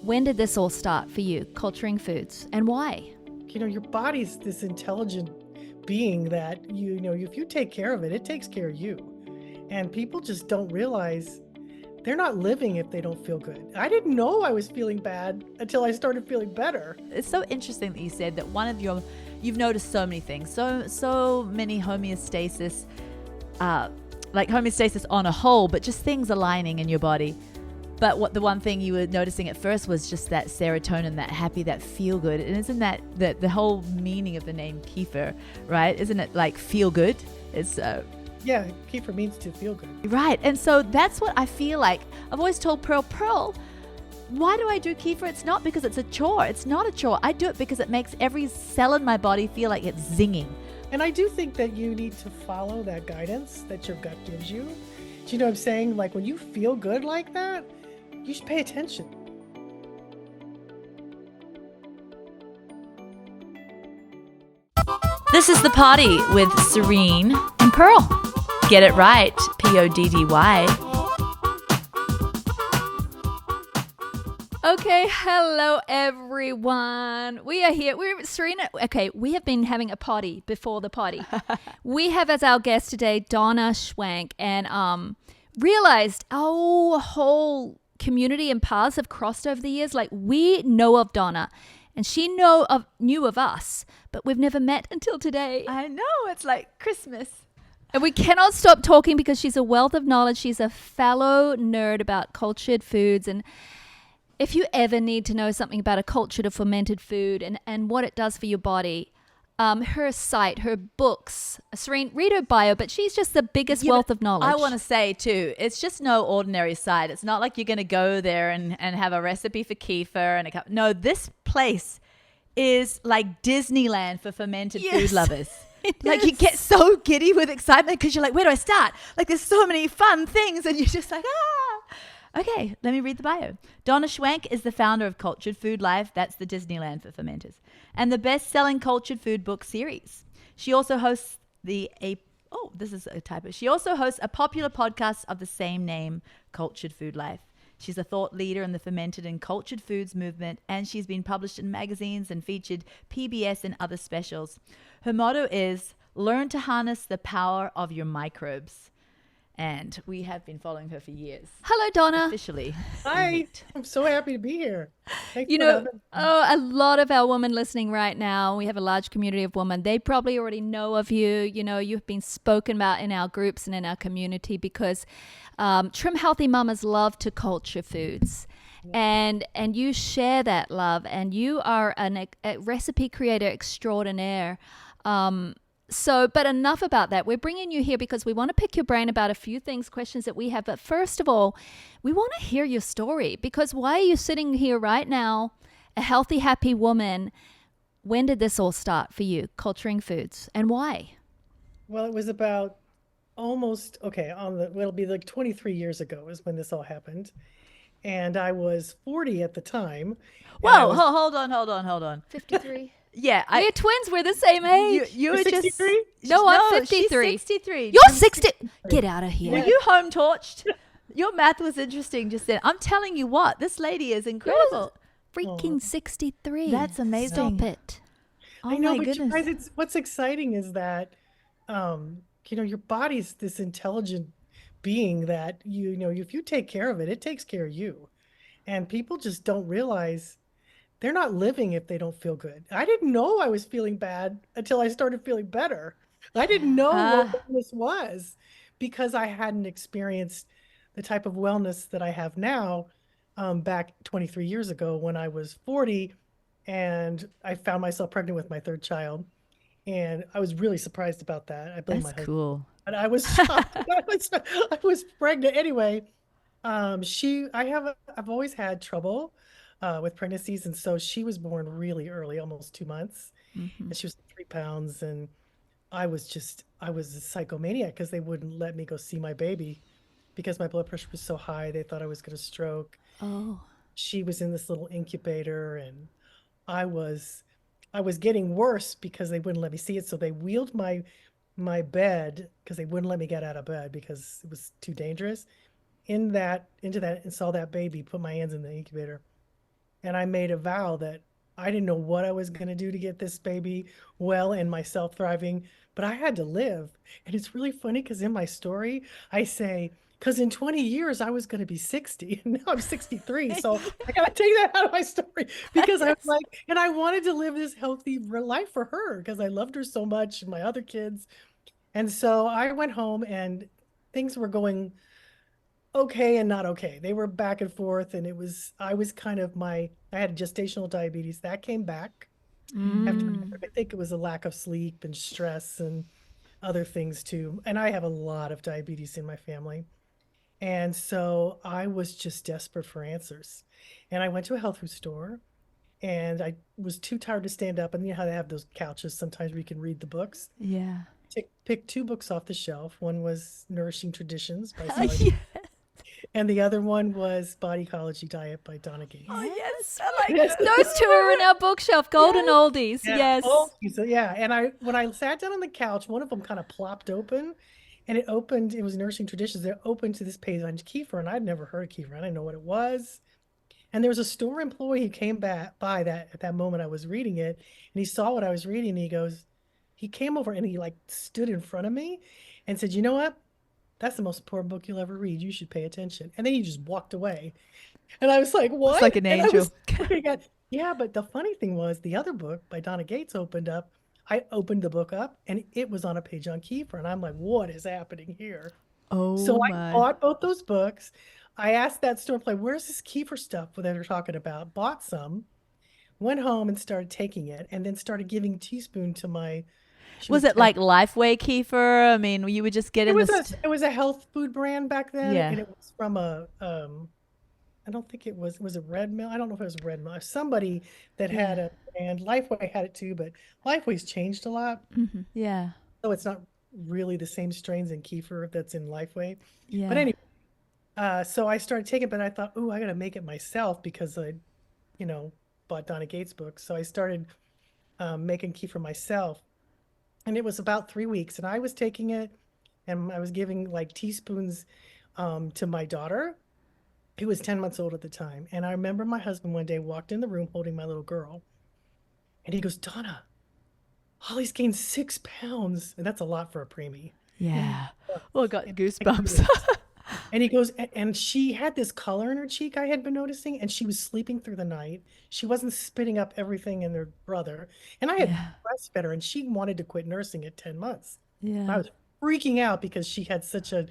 When did this all start for you, culturing foods, and why? Your body's this intelligent being that, if you take care of it, it takes care of you. And people just don't realize they're not living if they don't feel good. I didn't know I was feeling bad until I started feeling better. It's so interesting that you said that you've noticed so many things, so many homeostasis, like homeostasis on a whole, but just things aligning in your body. But the one thing you were noticing at first was just that serotonin, that happy, that feel good. And isn't that the whole meaning of the name Kefir, right? Isn't it like feel good? It's Yeah, kefir means to feel good. right. And so that's what I feel like. I've always told Pearl, why do I do kefir? It's not because it's a chore. It's not a chore. I do it because it makes every cell in my body feel like it's zinging. And I do think that you need to follow that guidance that your gut gives you. Do you know what I'm saying? Like when you feel good like that, you should pay attention. This is The Party with Serene and Pearl. Get it right, Poddy. Okay, hello everyone. We are here. We're Serena. Okay, we have been having a party before the party. We have as our guest today Donna Schwenk, and realized our whole community and paths have crossed over the years. Like we know of Donna, and she knew of us, but we've never met until today. I know, it's like Christmas. And we cannot stop talking because she's a wealth of knowledge. She's a fellow nerd about cultured foods, and if you ever need to know something about a cultured or fermented food and what it does for your body, her site, her books, Serene, read her bio, but she's just the biggest wealth of knowledge. I want to say too, it's just no ordinary site. It's not like you're going to go there and have a recipe for kefir and a cup. No, this place is like Disneyland for fermented food lovers. Like you get so giddy with excitement because you're like, where do I start? Like there's so many fun things and you're just like, ah. Okay, let me read the bio. Donna Schwenk is the founder of Cultured Food Life, that's the Disneyland for fermenters, and the best-selling cultured food book series. She also hosts She also hosts a popular podcast of the same name, Cultured Food Life. She's a thought leader in the fermented and cultured foods movement, and she's been published in magazines and featured PBS and other specials. Her motto is, learn to harness the power of your microbes. And we have been following her for years. Hello, Donna. Officially. Hi, I'm so happy to be here. Thanks You for know, having me. a lot of our women listening right now, we have a large community of women. They probably already know of you. You know, you've been spoken about in our groups and in our community because Trim Healthy Mamas love to culture foods. And you share that love, and you are a recipe creator extraordinaire. But enough about that. We're bringing you here because we want to pick your brain about a few things, questions that we have. But first of all, we want to hear your story, because why are you sitting here right now, a healthy, happy woman? When did this all start for you, culturing foods, and why? Well, it was about it'll be like 23 years ago is when this all happened. And I was 40 at the time. Whoa, hold on. 53. Yeah, We're twins. We're the same age. You were just 63? No, I'm 53. She's 63. You're 60. Get out of here. Were you home torched? Your math was interesting just then. I'm telling you what, this lady is incredible. Freaking 63. That's amazing. Stop it. Oh I know, my but you goodness. guys, what's exciting is that, your body's this intelligent being that, if you take care of it, it takes care of you. And people just don't realize they're not living if they don't feel good. I didn't know I was feeling bad until I started feeling better. I didn't know what wellness was because I hadn't experienced the type of wellness that I have now back 23 years ago when I was 40 and I found myself pregnant with my third child. And I was really surprised about that. I blame my That's husband. cool. But I was shocked. I was pregnant anyway. I've always had trouble with pregnancies, and so she was born really early, almost 2 months, and she was 3 pounds, and I was a psychomaniac because they wouldn't let me go see my baby because my blood pressure was so high. They thought I was going to stroke. Oh. She was in this little incubator, and I was getting worse because they wouldn't let me see it. So they wheeled my bed because they wouldn't let me get out of bed because it was too dangerous into that and saw that baby, put my hands in the incubator. And I made a vow that I didn't know what I was going to do to get this baby well and myself thriving, but I had to live. And it's really funny because in my story, I say, because in 20 years, I was going to be 60, and now I'm 63. So I got to take that out of my story because I was like, and I wanted to live this healthy life for her because I loved her so much and my other kids. And so I went home and things were going okay and not okay. They were back and forth, and I was kind of I had gestational diabetes that came back after, I think it was a lack of sleep and stress and other things too. And I have a lot of diabetes in my family. And so I was just desperate for answers. And I went to a health food store and I was too tired to stand up. And you know how they have those couches sometimes where you can read the books. Yeah. Picked two books off the shelf. One was Nourishing Traditions by Oh, Sally, yeah. and the other one was Body Ecology Diet by Donna Gates. Oh, yes. I like Yes. those. Those two are in our bookshelf, golden oldies. Yeah. Yes. Oh, so yeah. And when I sat down on the couch, one of them kind of plopped open, and it was Nourishing Traditions. It opened to this page on kefir, and I'd never heard of kefir. I didn't know what it was. And there was a store employee who came back by that at that moment I was reading it, and he saw what I was reading, and he came over and he like stood in front of me and said, "You know what? That's the most important book you'll ever read. You should pay attention." And then he just walked away. And I was like, "What?" It's like an And I angel. was looking at, yeah, but the funny thing was the other book by Donna Gates opened up. I opened the book up and it was on a page on kefir. And I'm like, what is happening here? Oh, So I my. bought both those books. I asked that store employee, where's this kefir stuff that they're talking about? Bought some, went home and started taking it, and then started giving a teaspoon to she Was was it 10. like Lifeway kefir? I mean, you would just get in this. It was a health food brand back then, Yeah. and it was from I don't think was it Red Mill? I don't know if it was Red Mill. Somebody that had Yeah. a brand. Lifeway had it too, but Lifeway's changed a lot. Yeah. So it's not really the same strains in kefir that's in Lifeway. Yeah. But anyway, so I started taking it, but I thought, oh, I got to make it myself because I, bought Donna Gates' books. So I started making kefir myself. And it was about 3 weeks, and I was taking it and I was giving like teaspoons to my daughter, who was 10 months old at the time. And I remember my husband one day walked in the room holding my little girl, and he goes, "Donna, Holly's gained 6 pounds." And that's a lot for a preemie. Yeah. Oh, I got goosebumps. And he goes, and she had this color in her cheek I had been noticing, and she was sleeping through the night. She wasn't spitting up everything in her brother. And I had Yeah. breastfed her, and she wanted to quit nursing at 10 months. And I Yeah. was freaking out because she had such a,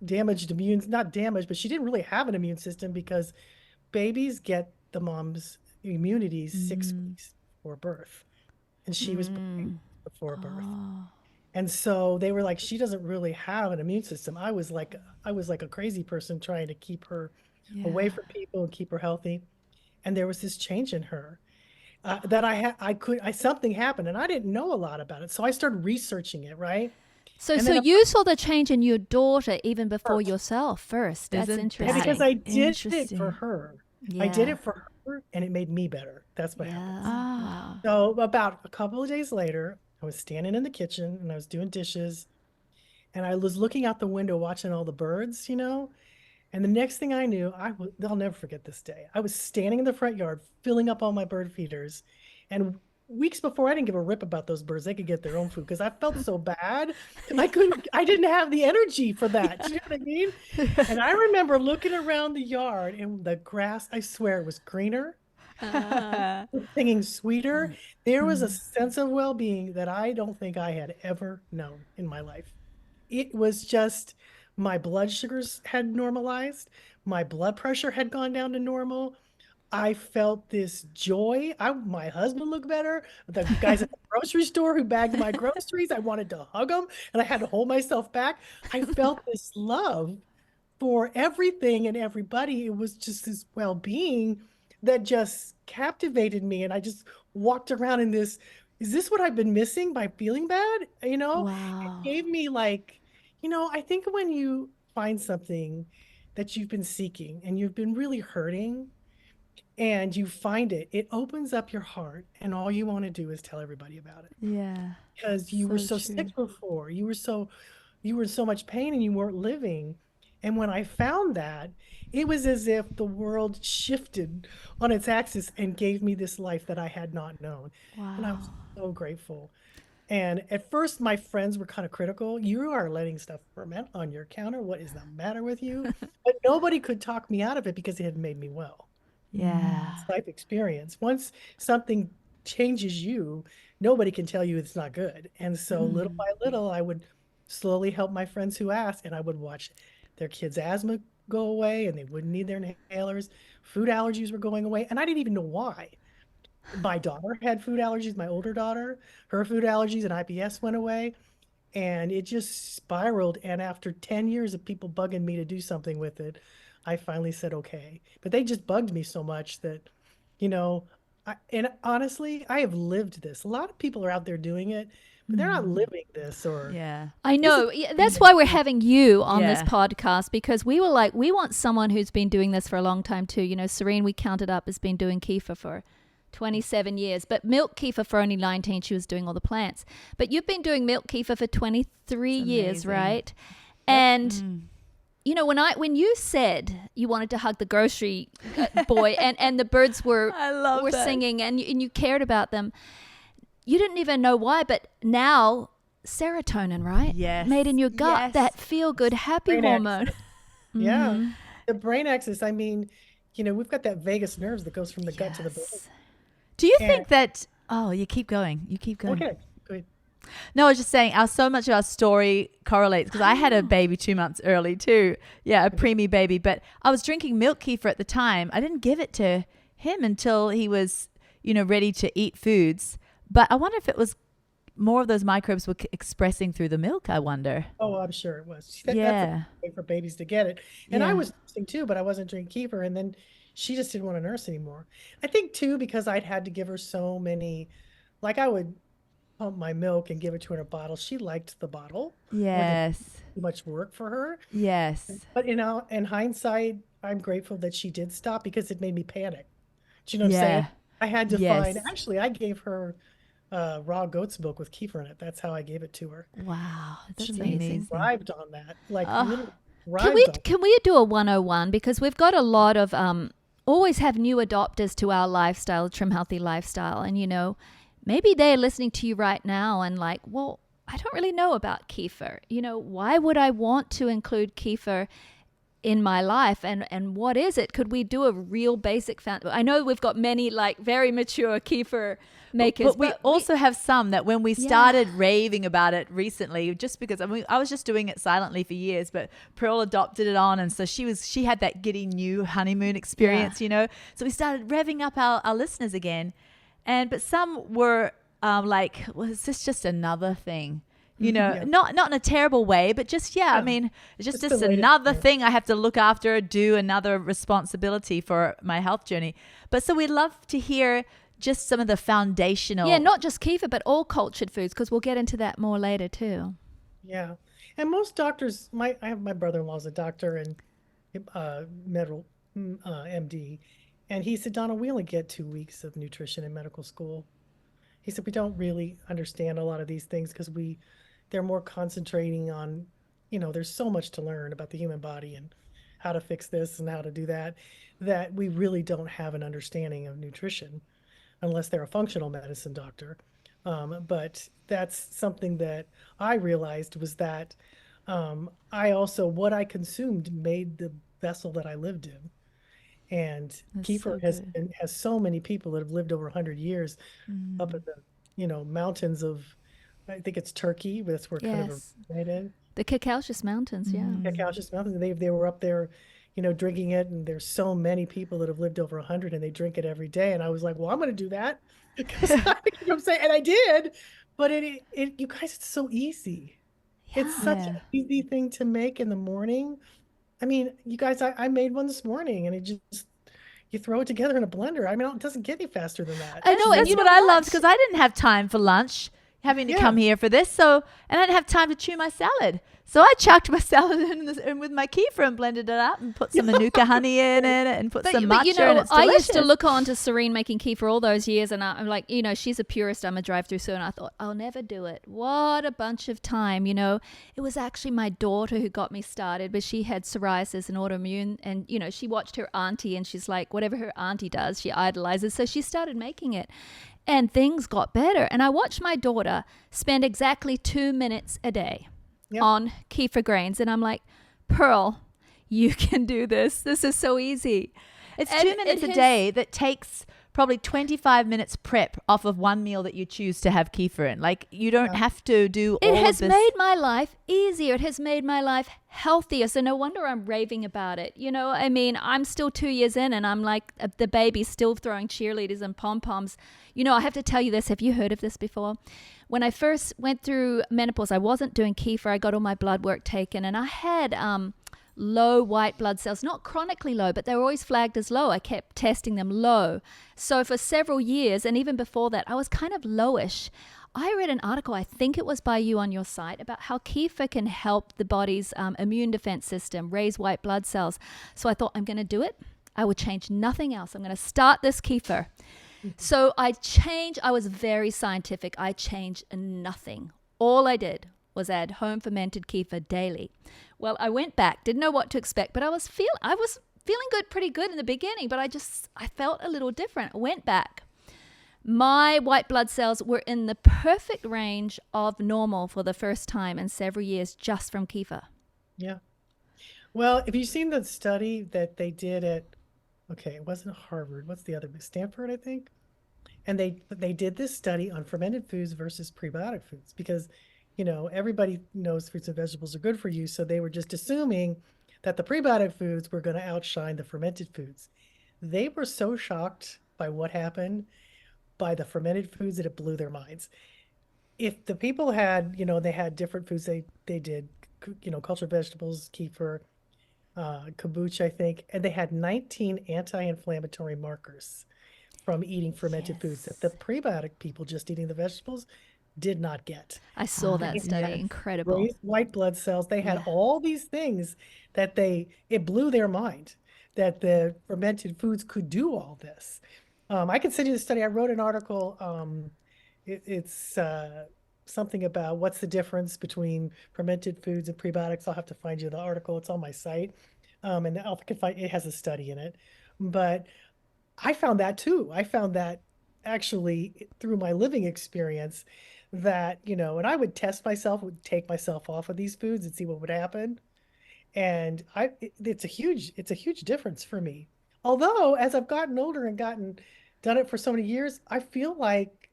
damaged not damaged, but she didn't really have an immune system because babies get the mom's immunity 6 weeks before birth. And she was before birth. Oh. And so they were like, she doesn't really have an immune system. I was like a crazy person trying to keep her away Yeah. from people and keep her healthy. And there was this change in her that something happened, and I didn't know a lot about it. So I started researching it, right? So, And so then you saw the change in your daughter even before First. yourself first. That's Isn't interesting. that because I did it Interesting. for her. Yeah. I did it for her, and it made me better. That's what Yeah. happened. Ah. So about a couple of days later, I was standing in the kitchen and I was doing dishes, and I was looking out the window watching all the birds, And the next thing I knew, I'll never forget this day. I was standing in the front yard filling up all my bird feeders. And weeks before, I didn't give a rip about those birds. They could get their own food because I felt so bad. I didn't have the energy for that. Do you know what I mean? And I remember looking around the yard, and the grass, I swear it was greener, singing sweeter. There was a sense of well-being that I don't think I had ever known in my life. It was just my blood sugars had normalized. My blood pressure had gone down to normal. I felt this joy. My husband looked better. The guys at the grocery store who bagged my groceries, I wanted to hug them, and I had to hold myself back. I felt this love for everything and everybody. It was just this well-being that just captivated me. And I just walked around in this, is this what I've been missing by feeling bad? Wow. It gave me like, I think when you find something that you've been seeking and you've been really hurting and you find it, it opens up your heart, and all you want to do is tell everybody about it. Yeah. Because you were so true. sick before. You were in so much pain and you weren't living. And when I found that, it was as if the world shifted on its axis and gave me this life that I had not known. And I was Wow. so grateful. And at first, my friends were kind of critical. You are letting stuff ferment on your counter. What is the matter with you? But nobody could talk me out of it because it had made me well. Yeah. It's life experience. Once something changes you, nobody can tell you it's not good. And so little by little, I would slowly help my friends who asked, and I would watch their kids' asthma go away and they wouldn't need their inhalers. Food allergies were going away, and I didn't even know why. My daughter had food allergies, my older daughter, her food allergies and IBS went away. And it just spiraled. And after 10 years of people bugging me to do something with it, I finally said, okay. But they just bugged me so much that, you know, and honestly, I have lived this. A lot of people are out there doing it, but they're not living this or Yeah. I this is know. Yeah, that's why we're having you on this Yeah. podcast, because we were like, we want someone who's been doing this for a long time too. You know, Serene, we counted up, has been doing kefir for 27 years, but milk kefir for only 19. She was doing all the plants. But you've been doing milk kefir for 23 It's years, amazing. right? And you know, when you said you wanted to hug the grocery boy and the birds were I love were that. singing and you cared about them, you didn't even know why, but now serotonin, right? Yes. Made in your gut, Yes. that feel good, happy brain hormone. axis. Yeah. The brain axis, I mean, you know, we've got that vagus nerves that goes from the gut to the brain. Yes. Do you And- think that? Oh, you keep going. You keep going. Okay, good. No, I was just saying, so much of our story correlates because I had a baby 2 months early too. Yeah, a preemie baby. But I was drinking milk kefir at the time. I didn't give it to him until he was, ready to eat foods. But I wonder if it was more of those microbes were expressing through the milk. I wonder. Oh, I'm sure it was. That's Yeah. a way for babies to get it. And I Yeah. was nursing too, but I wasn't drinking kefir. And then she just didn't want to nurse anymore. I think too, because I'd had to give her so many, like I would pump my milk and give it to her in a bottle. She liked the bottle. Yes. Too much work for her. Yes. But in hindsight, I'm grateful that she did stop because it made me panic. Do you know what I'm Yeah. saying? I had to Yes. actually, I gave her raw goat's milk with kefir in it. That's how I gave it to her. Wow. That's She amazing. thrived on that. Like Oh. literally Can thrived we on it. can we do a 101, because we've got a lot of always have new adopters to our lifestyle, trim healthy lifestyle, and maybe they're listening to you right now and like, well, I don't really know about kefir. Why would I want to include kefir in my life, and what is it? Could we do a real basic I know we've got many like very mature kefir makers, But we also have some that when we Yeah. started raving about it recently, just because I was just doing it silently for years, but Pearl adopted it on, and so she had that giddy new honeymoon experience, So we started revving up our listeners again, but some were like, well, is this just another thing? Yeah. Not in a terrible way, but just, I mean, it's just the way to another do it. thing I have to look after, do another responsibility for my health journey. But so we'd love to hear just some of the foundational. yeah, not just kefir, but all cultured foods, because we'll get into that more later too. Yeah. And most doctors, I have my brother-in-law's a doctor and medical MD, and he said, Donna, we only get 2 weeks of nutrition in medical school. He said, we don't really understand a lot of these things because they're more concentrating on, there's so much to learn about the human body and how to fix this and how to do that, that we really don't have an understanding of nutrition unless they're a functional medicine doctor. But that's something that I realized was that what I consumed made the vessel that I lived in. And That's kefir so has so many people that have lived over 100 years up in the, mountains of, I think it's Turkey, but that's where it kind of Yes. originated. The Caucasus Mountains, yeah. Caucasus Mountains. They were up there, drinking it, and there's so many people that have lived over 100 and they drink it every day. And I was like, well, I'm going to do that. Because you know what I'm saying? And I did, but you guys, it's so easy. It's such Yeah. an easy thing to make in the morning. I mean, you guys, I made one this morning and you throw it together in a blender. I mean, it doesn't get any faster than that. I know, and That's you what know I what? loved because I didn't have time for lunch. having to Yeah. come here for this. So, and I didn't have time to chew my salad. So I chucked my salad in with my kefir and blended it up and put some manuka honey in it and put some matcha, you and know, it's I delicious. used to look on to Serene making kefir all those years, and I'm like, you know, she's a purist. I'm a drive-through, so and I thought I'll never do it. What a bunch of time, you know. It was actually my daughter who got me started, but she had psoriasis and autoimmune, and you know, she watched her auntie, and she's like, whatever her auntie does, she idolizes. So she started making it, and things got better. And I watched my daughter spend exactly 2 minutes a day Yep. on kefir grains, and I'm like, Pearl, you can do this. This is so easy. It's And 2 minutes it a has- day that takes probably 25 minutes prep off of one meal that you choose to have kefir in. Like, you don't have to do all It of has this. made my life easier. It has made my life healthier. So no wonder I'm raving about it. You know, I mean, I'm still 2 years in, and I'm like the baby still throwing cheerleaders and pom-poms. You know, I have to tell you this. Have you heard of this before? When I first went through menopause, I wasn't doing kefir. I got all my blood work taken, and I had low white blood cells, not chronically low, but they were always flagged as low. I kept testing them low. So for several years, and even before that, I was kind of lowish. I read an article, I think it was by you on your site, about how kefir can help the body's immune defense system, raise white blood cells. So I thought, I'm going to do it. I would change nothing else. I'm going to start this kefir. So I was very scientific. I changed nothing. All I did was add home fermented kefir daily. Well, I went back, didn't know what to expect, but I was feeling good, pretty good in the beginning, but I felt a little different. I went back. My white blood cells were in the perfect range of normal for the first time in several years just from kefir. Yeah. Well, have you seen the study that they did okay, it wasn't Harvard. What's the other? Stanford, I think. And they did this study on fermented foods versus prebiotic foods because, you know, everybody knows fruits and vegetables are good for you. So they were just assuming that the prebiotic foods were going to outshine the fermented foods. They were so shocked by what happened by the fermented foods that it blew their minds. If the people had, you know, they had different foods, they did, you know, cultured vegetables, kefir, kombucha, I think, and they had 19 anti-inflammatory markers from eating fermented foods that the prebiotic people just eating the vegetables did not get. I saw that They study. had Incredible. raised white blood cells. They had all these things that it blew their mind that the fermented foods could do all this. I can send you the study. I wrote an article. It's something about what's the difference between fermented foods and prebiotics. I'll have to find you the article. It's on my site. And I can find it has a study in it. But I found that too. I found that actually through my living experience that, you know, and I would test myself, would take myself off of these foods and see what would happen. And it's a huge difference for me. Although as I've gotten older and done it for so many years, I feel like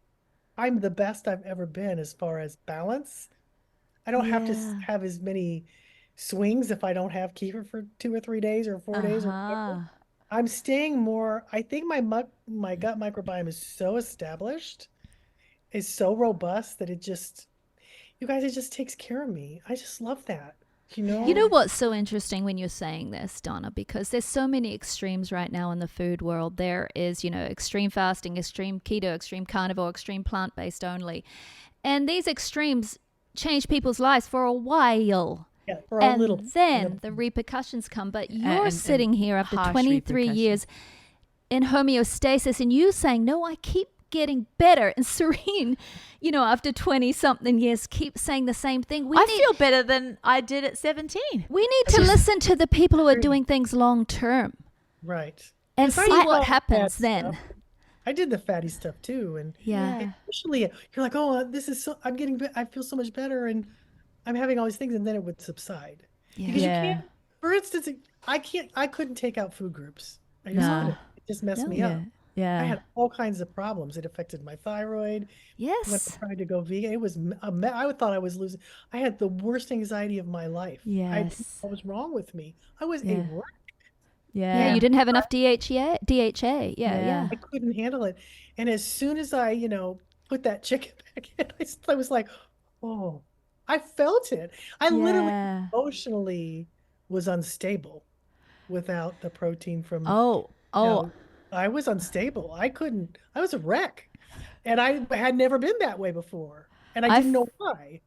I'm the best I've ever been as far as balance. I don't have to have as many swings if I don't have kefir for 2 or 3 days or 4 days or whatever. I'm staying more. I think my gut microbiome is so established, is so robust that it just takes care of me. I just love that. You know? You know what's so interesting when you're saying this, Donna, because there's so many extremes right now in the food world. There is, you know, extreme fasting, extreme keto, extreme carnivore, extreme plant-based only. And these extremes change people's lives for a while. Yeah, for a little. And then the repercussions come. But you're sitting here after harsh 23 years in homeostasis, and you saying, no, I keep getting better. And Serene, you know, after 20 something years, keep saying the same thing. I feel better than I did at 17. We need to listen to the people who are doing things long term. Right. And 'Cause see I did all what the happens fat then. stuff. I did the fatty stuff too. And initially you're like, oh, I feel so much better and I'm having all these things, and then it would subside. Because you can't, for instance, I couldn't take out food groups. I just couldn't. It just messed me up. Yeah. I had all kinds of problems. It affected my thyroid. Yes. When I tried to go vegan, it was I thought I was losing. I had the worst anxiety of my life. Yes. What was wrong with me? I was a wreck. Yeah, you didn't have enough DHA. Yeah. I couldn't handle it. And as soon as I, you know, put that chicken back in, I was like, oh, I felt it. I literally emotionally was unstable without the protein from. I was unstable. I was a wreck. And I had never been that way before. And I didn't know why,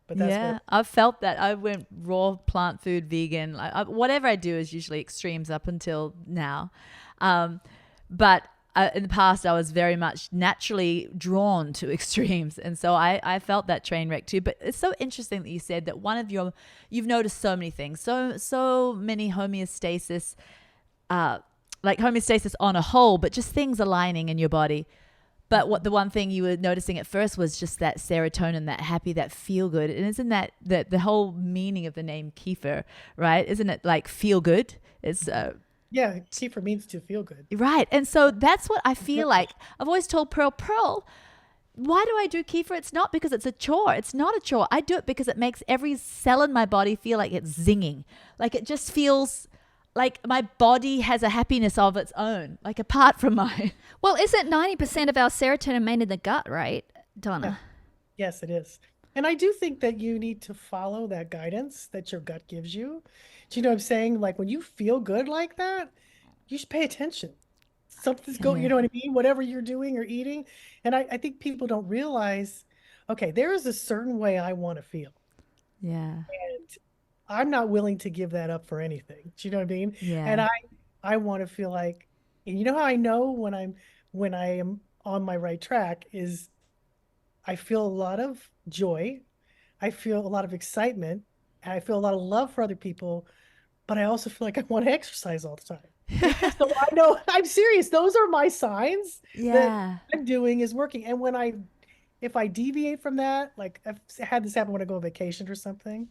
but that's what. Yeah, I've felt that. I went raw plant food, vegan. Whatever I do is usually extremes up until now. But in the past, I was very much naturally drawn to extremes. And so I felt that train wreck too. But it's so interesting that you said that you've noticed so many things, so many homeostasis, like homeostasis on a whole, but just things aligning in your body. But what the one thing you were noticing at first was just that serotonin, that happy, that feel good. And isn't that the whole meaning of the name Kefir, right? Isn't it like feel good? It's Yeah, kefir means to feel good. right. And so that's what I feel like. I've always told Pearl, why do I do kefir? It's not because it's a chore. It's not a chore. I do it because it makes every cell in my body feel like it's zinging. Like it just feels like my body has a happiness of its own, like apart from mine. Well, isn't 90% of our serotonin made in the gut, right, Donna? Yes, it is. And I do think that you need to follow that guidance that your gut gives you. Do you know what I'm saying? Like when you feel good like that, you should pay attention. Something's going, you know what I mean? Whatever you're doing or eating. And I think people don't realize, okay, there is a certain way I want to feel. Yeah. And I'm not willing to give that up for anything. Do you know what I mean? Yeah. And I want to feel like, and you know how I know when I am on my right track is I feel a lot of joy, I feel a lot of excitement, and I feel a lot of love for other people, but I also feel like I want to exercise all the time. So I know, I'm serious. Those are my signs that I'm doing is working. And if I deviate from that, like I've had this happen when I go on vacation or something,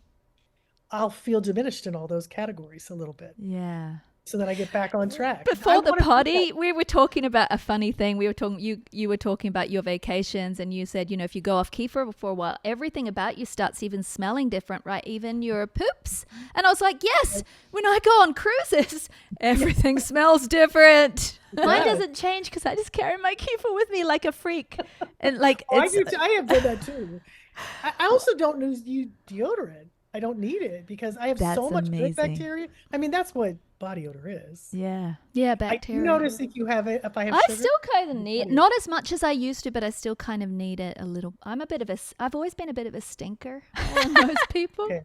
I'll feel diminished in all those categories a little bit. Yeah. So that I get back on track. Before the party, we were talking about a funny thing. We were talking, you were talking about your vacations, and you said, you know, if you go off kefir for a while, everything about you starts even smelling different, right? Even your poops. And I was like, yes, when I go on cruises, everything smells different. Mine doesn't change because I just carry my kefir with me like a freak. And like, I have done that too. I also don't use deodorant. I don't need it because I have so much good bacteria. I mean, that's what body odor is. Yeah. Yeah, bacteria. I notice if I have I sugar, still kind of need it. Not as much as I used to, but I still kind of need it a little. I've always been a bit of a stinker on most people. Okay.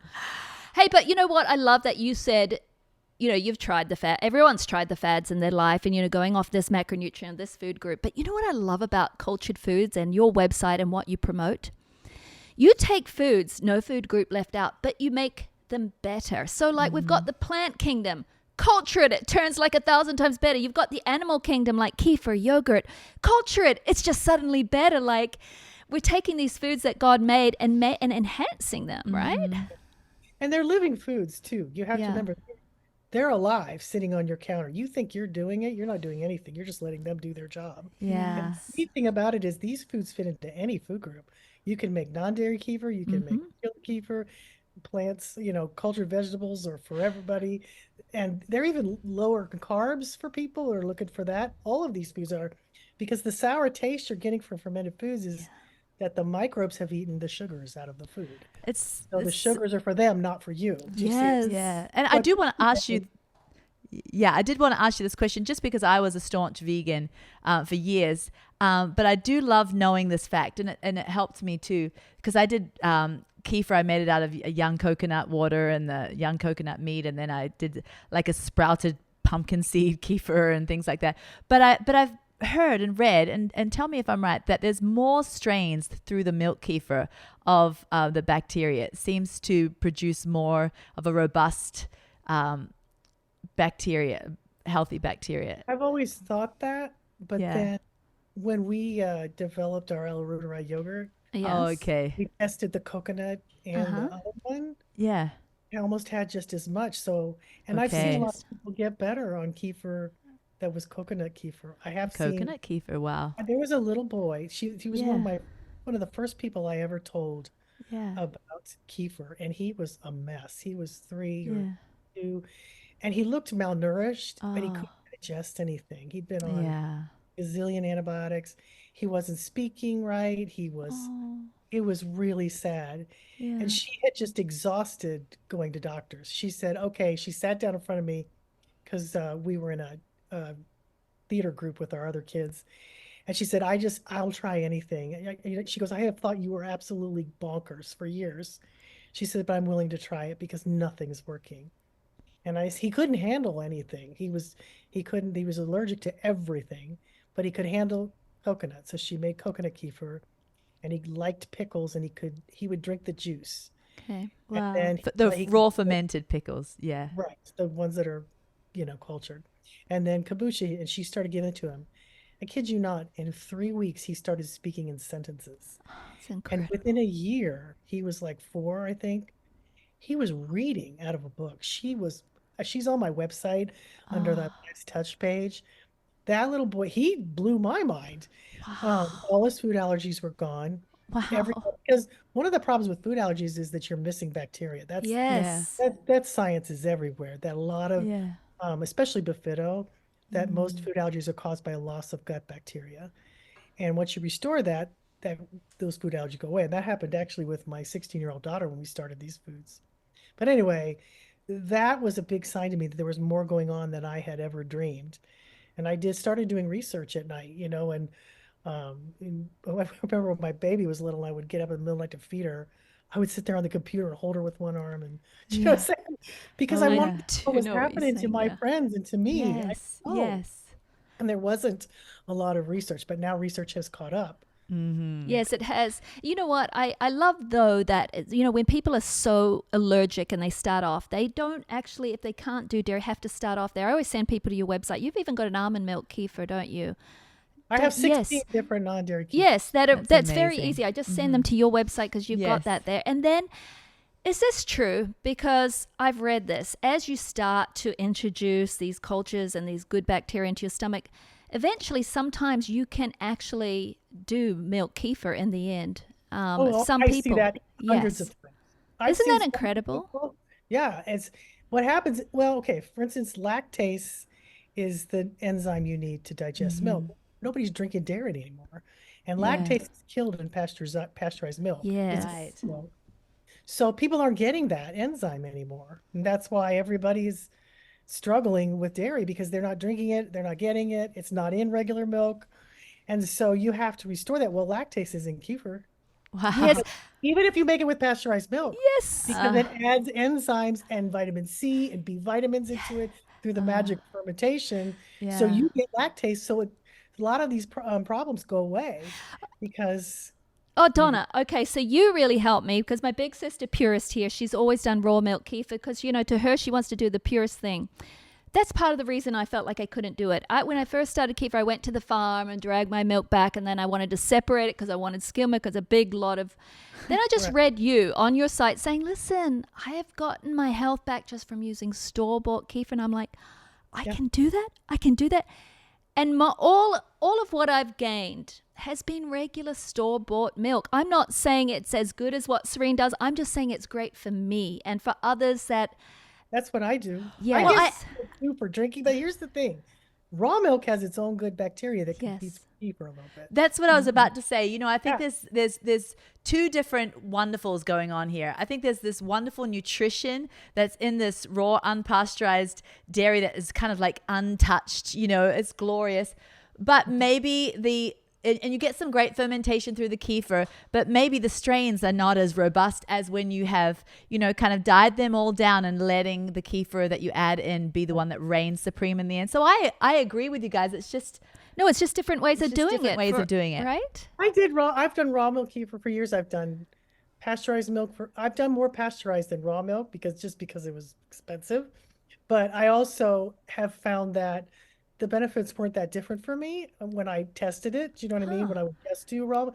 Hey, but you know what? I love that you said, you know, you've tried the fad. Everyone's tried the fads in their life and, you know, going off this macronutrient, this food group. But you know what I love about Cultured Foods and your website and what you promote? You take foods, no food group left out, but you make them better. So like we've got the plant kingdom, culture it turns like 1,000 times better. You've got the animal kingdom like kefir, yogurt, culture it's just suddenly better. Like we're taking these foods that God made and enhancing them, right? And they're living foods too. You have to remember they're alive sitting on your counter. You think you're doing it, you're not doing anything. You're just letting them do their job. Yeah. And the thing about it is these foods fit into any food group. You can make non-dairy kefir, you can make kefir, plants, you know, cultured vegetables are for everybody. And they're even lower carbs for people who are looking for that. All of these foods are, because the sour taste you're getting from fermented foods is that the microbes have eaten the sugars out of the food. So the sugars are for them, not for you. Yes. Yeah. And I do want to ask you, I did want to ask you this question just because I was a staunch vegan for years. But I do love knowing this fact, and it helped me too, because I did kefir. I made it out of a young coconut water and the young coconut meat, and then I did like a sprouted pumpkin seed kefir and things like that. But I've heard and read, and tell me if I'm right, that there's more strains through the milk kefir of the bacteria. It seems to produce more of a robust bacteria, healthy bacteria. I've always thought that, but then when we developed our L-Reuteri yogurt, we tested the coconut and the other one. Yeah. It almost had just as much. So, and I've seen a lot of people get better on kefir that was coconut kefir. I have coconut kefir. Wow. There was a little boy. He was one of the first people I ever told about kefir, and he was a mess. He was 3 or 2, and he looked malnourished, but he couldn't digest anything. He'd been on a gazillion antibiotics. He wasn't speaking right. It was really sad. Yeah. And she had just exhausted going to doctors. She said, okay, she sat down in front of me because we were in a theater group with our other kids. And she said, I'll try anything. She goes, I have thought you were absolutely bonkers for years. She said, but I'm willing to try it because nothing's working. And he couldn't handle anything. He was allergic to everything, but he could handle coconut. So she made coconut kefir, and he liked pickles, and he would drink the juice. Okay. And Wow. then The he raw fermented pickles. Yeah. right, the ones that are, cultured. And then kombucha, and she started giving it to him. I kid you not, in 3 weeks, he started speaking in sentences. It's And incredible. within a year, he was like 4, I think. He was reading out of a book. She's on my website under Oh, that Nice Touch page. That little boy, he blew my mind. wow. All his food allergies were gone. Wow. Because one of the problems with food allergies is that you're missing bacteria. Yeah. Yes. That science is everywhere. That a lot of, Yeah. especially bifido, that most Mm. food allergies are caused by a loss of gut bacteria. And once you restore that those food allergies go away. And that happened actually with my 16-year-old daughter when we started these foods. But anyway, that was a big sign to me that there was more going on than I had ever dreamed. And I started doing research at night, and I remember when my baby was little, I would get up in the middle of the night to feed her. I would sit there on the computer and hold her with one arm, and Yeah. because Oh I I wanted yeah. to know what do was know what you're happening to saying. my Yeah. friends and to me. Yes. Oh, Yes. and there wasn't a lot of research, but now research has caught up. Mm-hmm. Yes, it has. You know what? I love though that, when people are so allergic and they start off, they don't actually, if they can't do dairy, have to start off there. I always send people to your website. You've even got an almond milk kefir, don't you? I have 16 Yes. different non-dairy kefir. Yes, That's that's very amazing. easy. I just send Mm-hmm. them to your website because you've got Yes. that there. And then, is this true? Because I've read this. As you start to introduce these cultures and these good bacteria into your stomach, eventually, sometimes you can actually do milk kefir in the end. Oh, Some I see people, that hundreds of yes. times. I've Isn't seen that so many incredible? people. Yeah, it's what happens. Well, okay, for instance, lactase is the enzyme you need to digest Mm-hmm. milk. Nobody's drinking dairy anymore. And Yeah. lactase is killed in pasteurized milk. It's Yes. Right. milk. So people aren't getting that enzyme anymore. And that's why everybody's struggling with dairy because they're not drinking it, they're not getting it, it's not in regular milk. And so you have to restore that. Well, lactase is in kefir. Yes. Wow. Even if you make it with pasteurized milk, Yes. because it adds enzymes and vitamin C and B vitamins into it through the Uh, magic fermentation. So yeah. you get lactase. So a lot of these problems go away because Oh, you, Donna. Okay, so you really helped me because my big sister purist here, she's always done raw milk kefir because, to her, she wants to do the purest thing. That's part of the reason I felt like I couldn't do it. When I first started kefir, I went to the farm and dragged my milk back, and then I wanted to separate it because I wanted skim milk because a big lot of. Then I just right. read you on your site saying, "Listen, I have gotten my health back just from using store bought kefir," and I'm like, "I Yeah. can do that. I can do that." And all of what I've gained has been regular store bought milk. I'm not saying it's as good as what Serene does. I'm just saying it's great for me and for others that. That's what I do. Yeah, I well, get sick too for drinking, but here's the thing. Raw milk has its own good bacteria that competes Yes. with kefir a little bit. That's what I was about to say. I think Yeah. there's two different wonderfuls going on here. I think there's this wonderful nutrition that's in this raw, unpasteurized dairy that is kind of like untouched. It's glorious. But maybe and you get some great fermentation through the kefir, but maybe the strains are not as robust as when you have, kind of dyed them all down and letting the kefir that you add in be the one that reigns supreme in the end. So I agree with you guys. It's just No, it's just different ways of just doing different it. ways of doing it. Right? I've done raw milk kefir for years. I've done I've done more pasteurized than raw milk because it was expensive. But I also have found that the benefits weren't that different for me when I tested it. Do you know what I mean? Huh. When I would just do raw.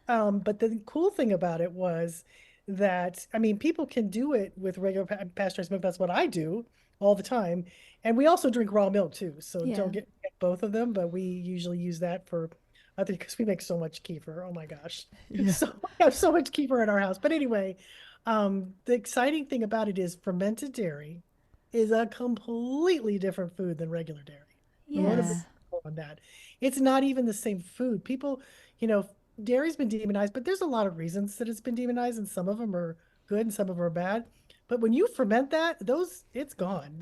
But the cool thing about it was that, I mean, people can do it with regular pasteurized milk. That's what I do all the time. And we also drink raw milk too. So Yeah. don't get both of them, but we usually use that for other because we make so much kefir. Oh my gosh. Yeah. So we have so much kefir in our house. But anyway, the exciting thing about it is fermented dairy is a completely different food than regular dairy. I want to be Yes. clear on that. It's not even the same food. People, you know, dairy's been demonized, but there's a lot of reasons that it's been demonized, and some of them are good and some of them are bad. But when you ferment that, it's gone.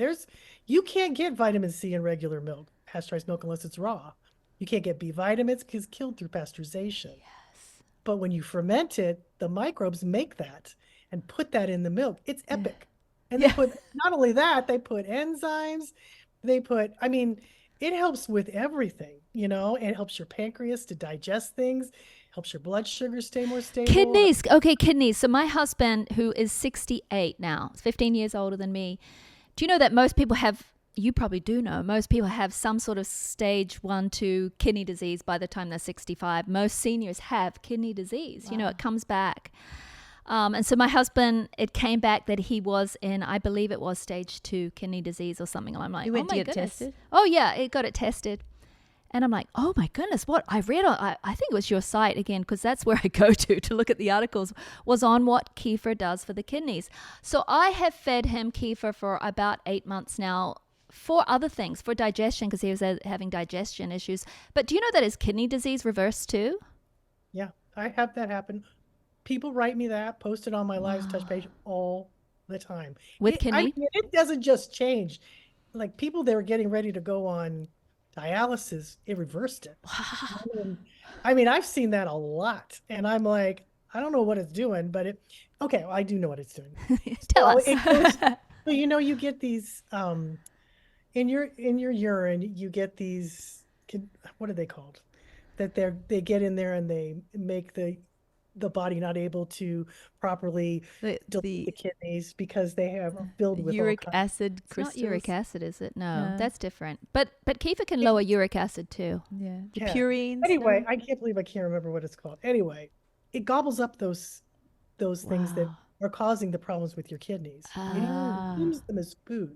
You can't get vitamin C in regular milk, pasteurized milk, unless it's raw. You can't get B vitamins because it's killed through pasteurization. But when you ferment it, the microbes make that and put that in the milk. It's epic. And they put, not only that, they put enzymes. I mean, it helps with everything, it helps your pancreas to digest things, helps your blood sugar stay more stable. Kidneys. Okay, kidneys. So my husband, who is 68 now, is 15 years older than me. Do you know that most people have, you probably do know, most people have some sort of stage 1, 2 kidney disease by the time they're 65. Most seniors have kidney disease. Wow. It comes back. And so my husband, it came back that he was in, I believe it was stage 2 kidney disease or something. And I'm like, you went oh my to get goodness. tested? Oh yeah, it got it tested. And I'm like, oh my goodness, what I read on, I think it was your site again, because that's where I go to look at the articles, was on what kefir does for the kidneys. So I have fed him kefir for about 8 months now for other things, for digestion, because he was having digestion issues. But do you know that his kidney disease reversed too? Yeah, I have that happen. People write me that, post it on my Lives Touch page all the time. With kidney? It doesn't just change. Like people that were getting ready to go on dialysis, it reversed it. I mean, I've seen that a lot. And I'm like, I don't know what it's doing, but okay, well, I do know what it's doing. Tell us. So, you get these, in your urine, you get these, what are they called? That they get in there and they make the body not able to properly delete the kidneys because they have filled with uric acid crystals. It's not uric acid, is it? No, that's different. But kefir can lower uric acid too. Yeah, the purines. Anyway, I can't believe I can't remember what it's called. Anyway, it gobbles up those things that are causing the problems with your kidneys. It consumes them as food.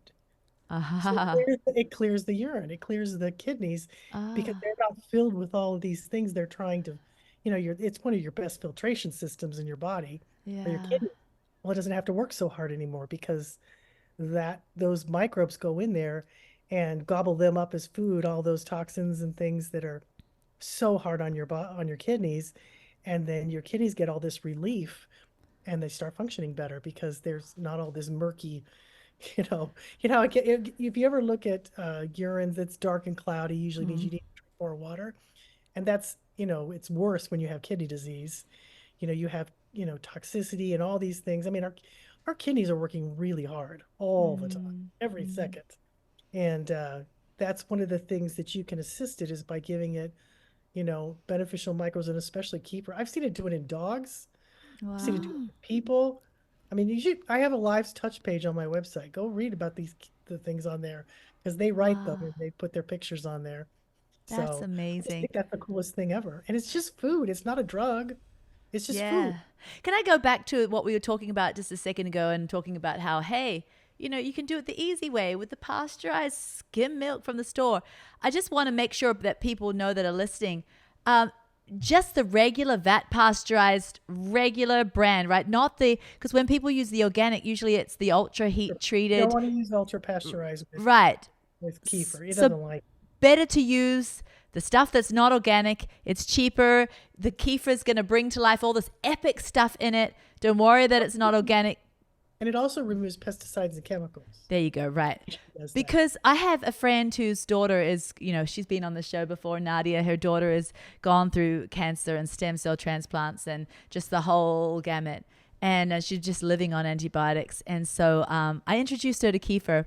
So it clears the urine. It clears the kidneys because they're not filled with all of these things they're trying to. It's one of your best filtration systems in your body, or your kidney. Well, it doesn't have to work so hard anymore because those microbes go in there and gobble them up as food, all those toxins and things that are so hard on your kidneys, and then your kidneys get all this relief, and they start functioning better because there's not all this murky. If you ever look at urine that's dark and cloudy, usually means you need to drink more water, and that's. It's worse when you have kidney disease. You have, toxicity and all these things. I mean, our kidneys are working really hard all the time, every second. And that's one of the things that you can assist it is by giving it, beneficial microbes and especially kefir. I've seen it do it in dogs. Wow. I've seen it do it in people. I mean, I have a Lives Touch page on my website. Go read about the things on there because they write them and they put their pictures on there. That's amazing. I think that's the coolest thing ever. And it's just food. It's not a drug. It's just food. Can I go back to what we were talking about just a second ago and talking about how, hey, you can do it the easy way with the pasteurized skim milk from the store. I just want to make sure that people know that are listening. Just the regular vat pasteurized, regular brand, right? Not because when people use the organic, usually it's the ultra heat treated. You don't want to use ultra pasteurized with kefir. It doesn't like. Better to use the stuff that's not organic. It's cheaper. The kefir is going to bring to life all this epic stuff in it. Don't worry that it's not organic. And it also removes pesticides and chemicals. There you go. Right. Because I have a friend whose daughter is, she's been on the show before, Nadia. Her daughter has gone through cancer and stem cell transplants and just the whole gamut. And she's just living on antibiotics. And so I introduced her to kefir.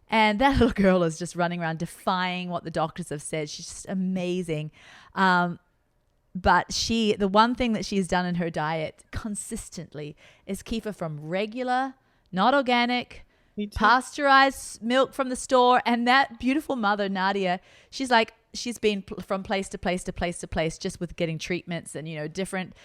And that little girl is just running around defying what the doctors have said. She's just amazing. But the one thing that she's done in her diet consistently is kefir from regular, not organic, pasteurized milk from the store. And that beautiful mother, Nadia, she's been from place to place to place to place just with getting treatments and, different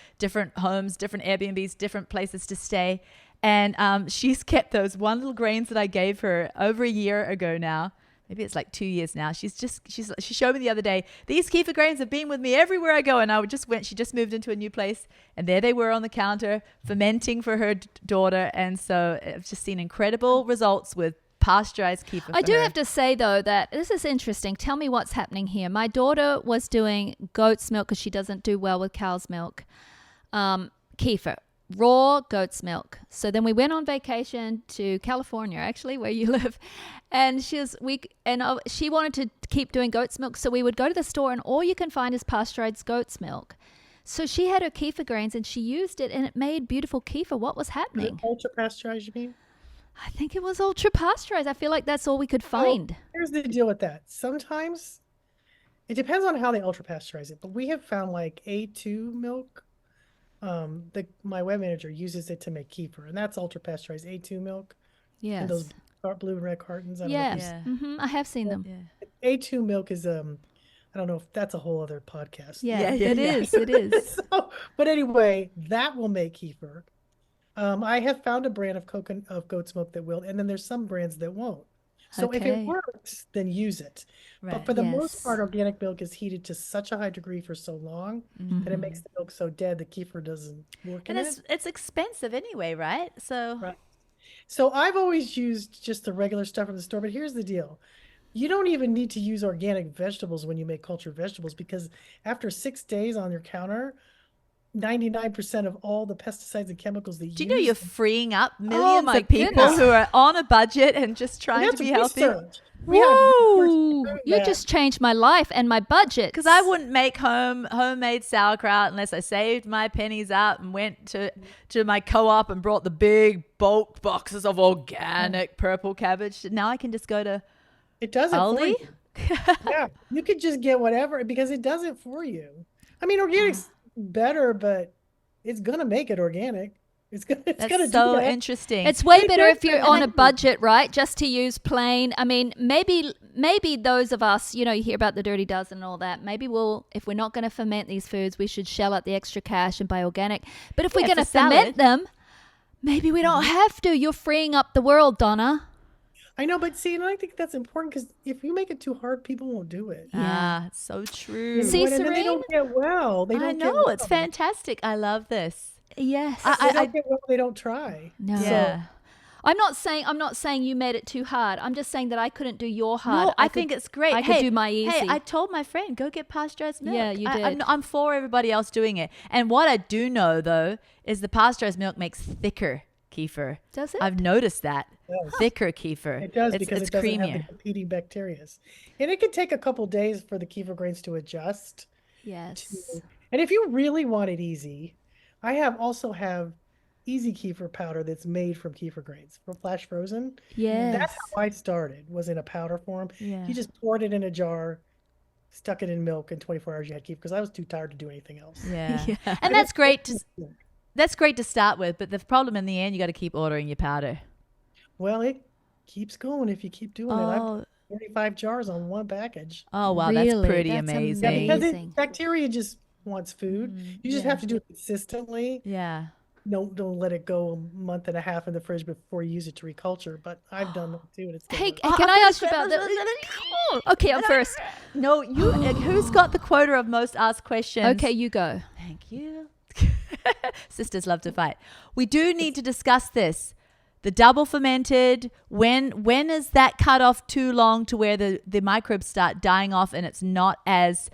homes, different Airbnbs, different places to stay. And she's kept those one little grains that I gave her over a year ago now. Maybe it's like 2 years now. She showed me the other day, these kefir grains have been with me everywhere I go. And she just moved into a new place and there they were on the counter fermenting for her daughter. And so I've just seen incredible results with pasteurized kefir. I do have to say though that this is interesting. Tell me what's happening here. My daughter was doing goat's milk because she doesn't do well with cow's milk. Kefir. raw goat's milk. So then we went on vacation to California, actually, where you live, and she wanted to keep doing goat's milk. So we would go to the store, and all you can find is pasteurized goat's milk. So she had her kefir grains, and she used it, and it made beautiful kefir. What was happening? Ultra pasteurized, you mean? I think it was ultra pasteurized. I feel like that's all we could find. Here's the deal with that. Sometimes it depends on how they ultra pasteurize it, but we have found like A2 milk. My web manager uses it to make kefir, and that's ultra pasteurized A2 milk. Yes. And those blue and red cartons. I don't know if Yes. Yeah. I have seen them. Yeah. A2 milk is I don't know if that's a whole other podcast. Yeah, it is. It is. But anyway, that will make kefir. I have found a brand of goat's milk that will, and then there's some brands that won't. So if Okay. it works, then use it. But Right. for the Yes. most part, organic milk is heated to such a high degree for so long that it makes the milk so dead the kefir doesn't work in And it. it's expensive anyway, right? So Right. So I've always used just the regular stuff from the store, but here's the deal. You don't even need to use organic vegetables when you make cultured vegetables, because after 6 days on your counter, 99% of all the pesticides and chemicals that do you know you're freeing up millions my of people goodness. who are on a budget and just trying to that's be healthy? research. We have Whoa! research You that. just changed my life and my budget. Because I wouldn't make homemade sauerkraut unless I saved my pennies up and went to my co-op and brought the big bulk boxes of organic purple cabbage. Now I can just go to It does it for Aldi. you. Yeah, you could just get whatever because it does it for you. I mean, organic's better, but it's gonna make it organic. It's gonna That's do so that. interesting. It's way They better do if you're that. on a budget, right? Just to use plain. I mean, maybe those of us, you hear about the dirty dozen and all that. Maybe if we're not going to ferment these foods, we should shell out the extra cash and buy organic. But if we're Yeah, going to for salad. ferment them, maybe we don't have to. You're freeing up the world, Donna. I know, but see, and I think that's important because if you make it too hard, people won't do it. it's so true. See, And then they don't get well. They I don't know, get it's well. fantastic. I love this. Yes. They don't get well. They don't try. No. Yeah. I'm not saying you made it too hard. I'm just saying that I couldn't do your hard. No, I think it's great. I could do my easy. Hey, I told my friend, go get pasteurized milk. Yeah, you I'm, did. I'm for everybody else doing it. And what I do know, though, is the pasteurized milk makes thicker kefir. Does it? I've noticed that. does. Thicker kefir. It does it's, because it's it doesn't creamier. have the competing bacteria. And it can take a couple days for the kefir grains to adjust. Yes. And if you really want it easy, I also have easy kefir powder that's made from kefir grains, from flash frozen. Yes. That's how I started, was in a powder form. Yeah. You just poured it in a jar, stuck it in milk, in 24 hours you had kefir because I was too tired to do anything else. Yeah. Yeah. And that's great to start with, but the problem in the end, you got to keep ordering your powder. Well, it keeps going if you keep doing it. I've Oh, 45 jars on one package. oh wow, that's Really? pretty That's amazing. Yeah, because amazing. bacteria just wants food. You just yeah. have to do it consistently. Yeah. Don't let it go a month and a half in the fridge before you use it to reculture. But I've done that too, and it's Hey, good. can I ask you about that? Okay, I'm first. No, you. Who's got the quota of most asked questions? Okay, you go. Thank you. Sisters love to fight. We do need to discuss this. The double fermented, when is that cut off too long to where the microbes start dying off and it's not as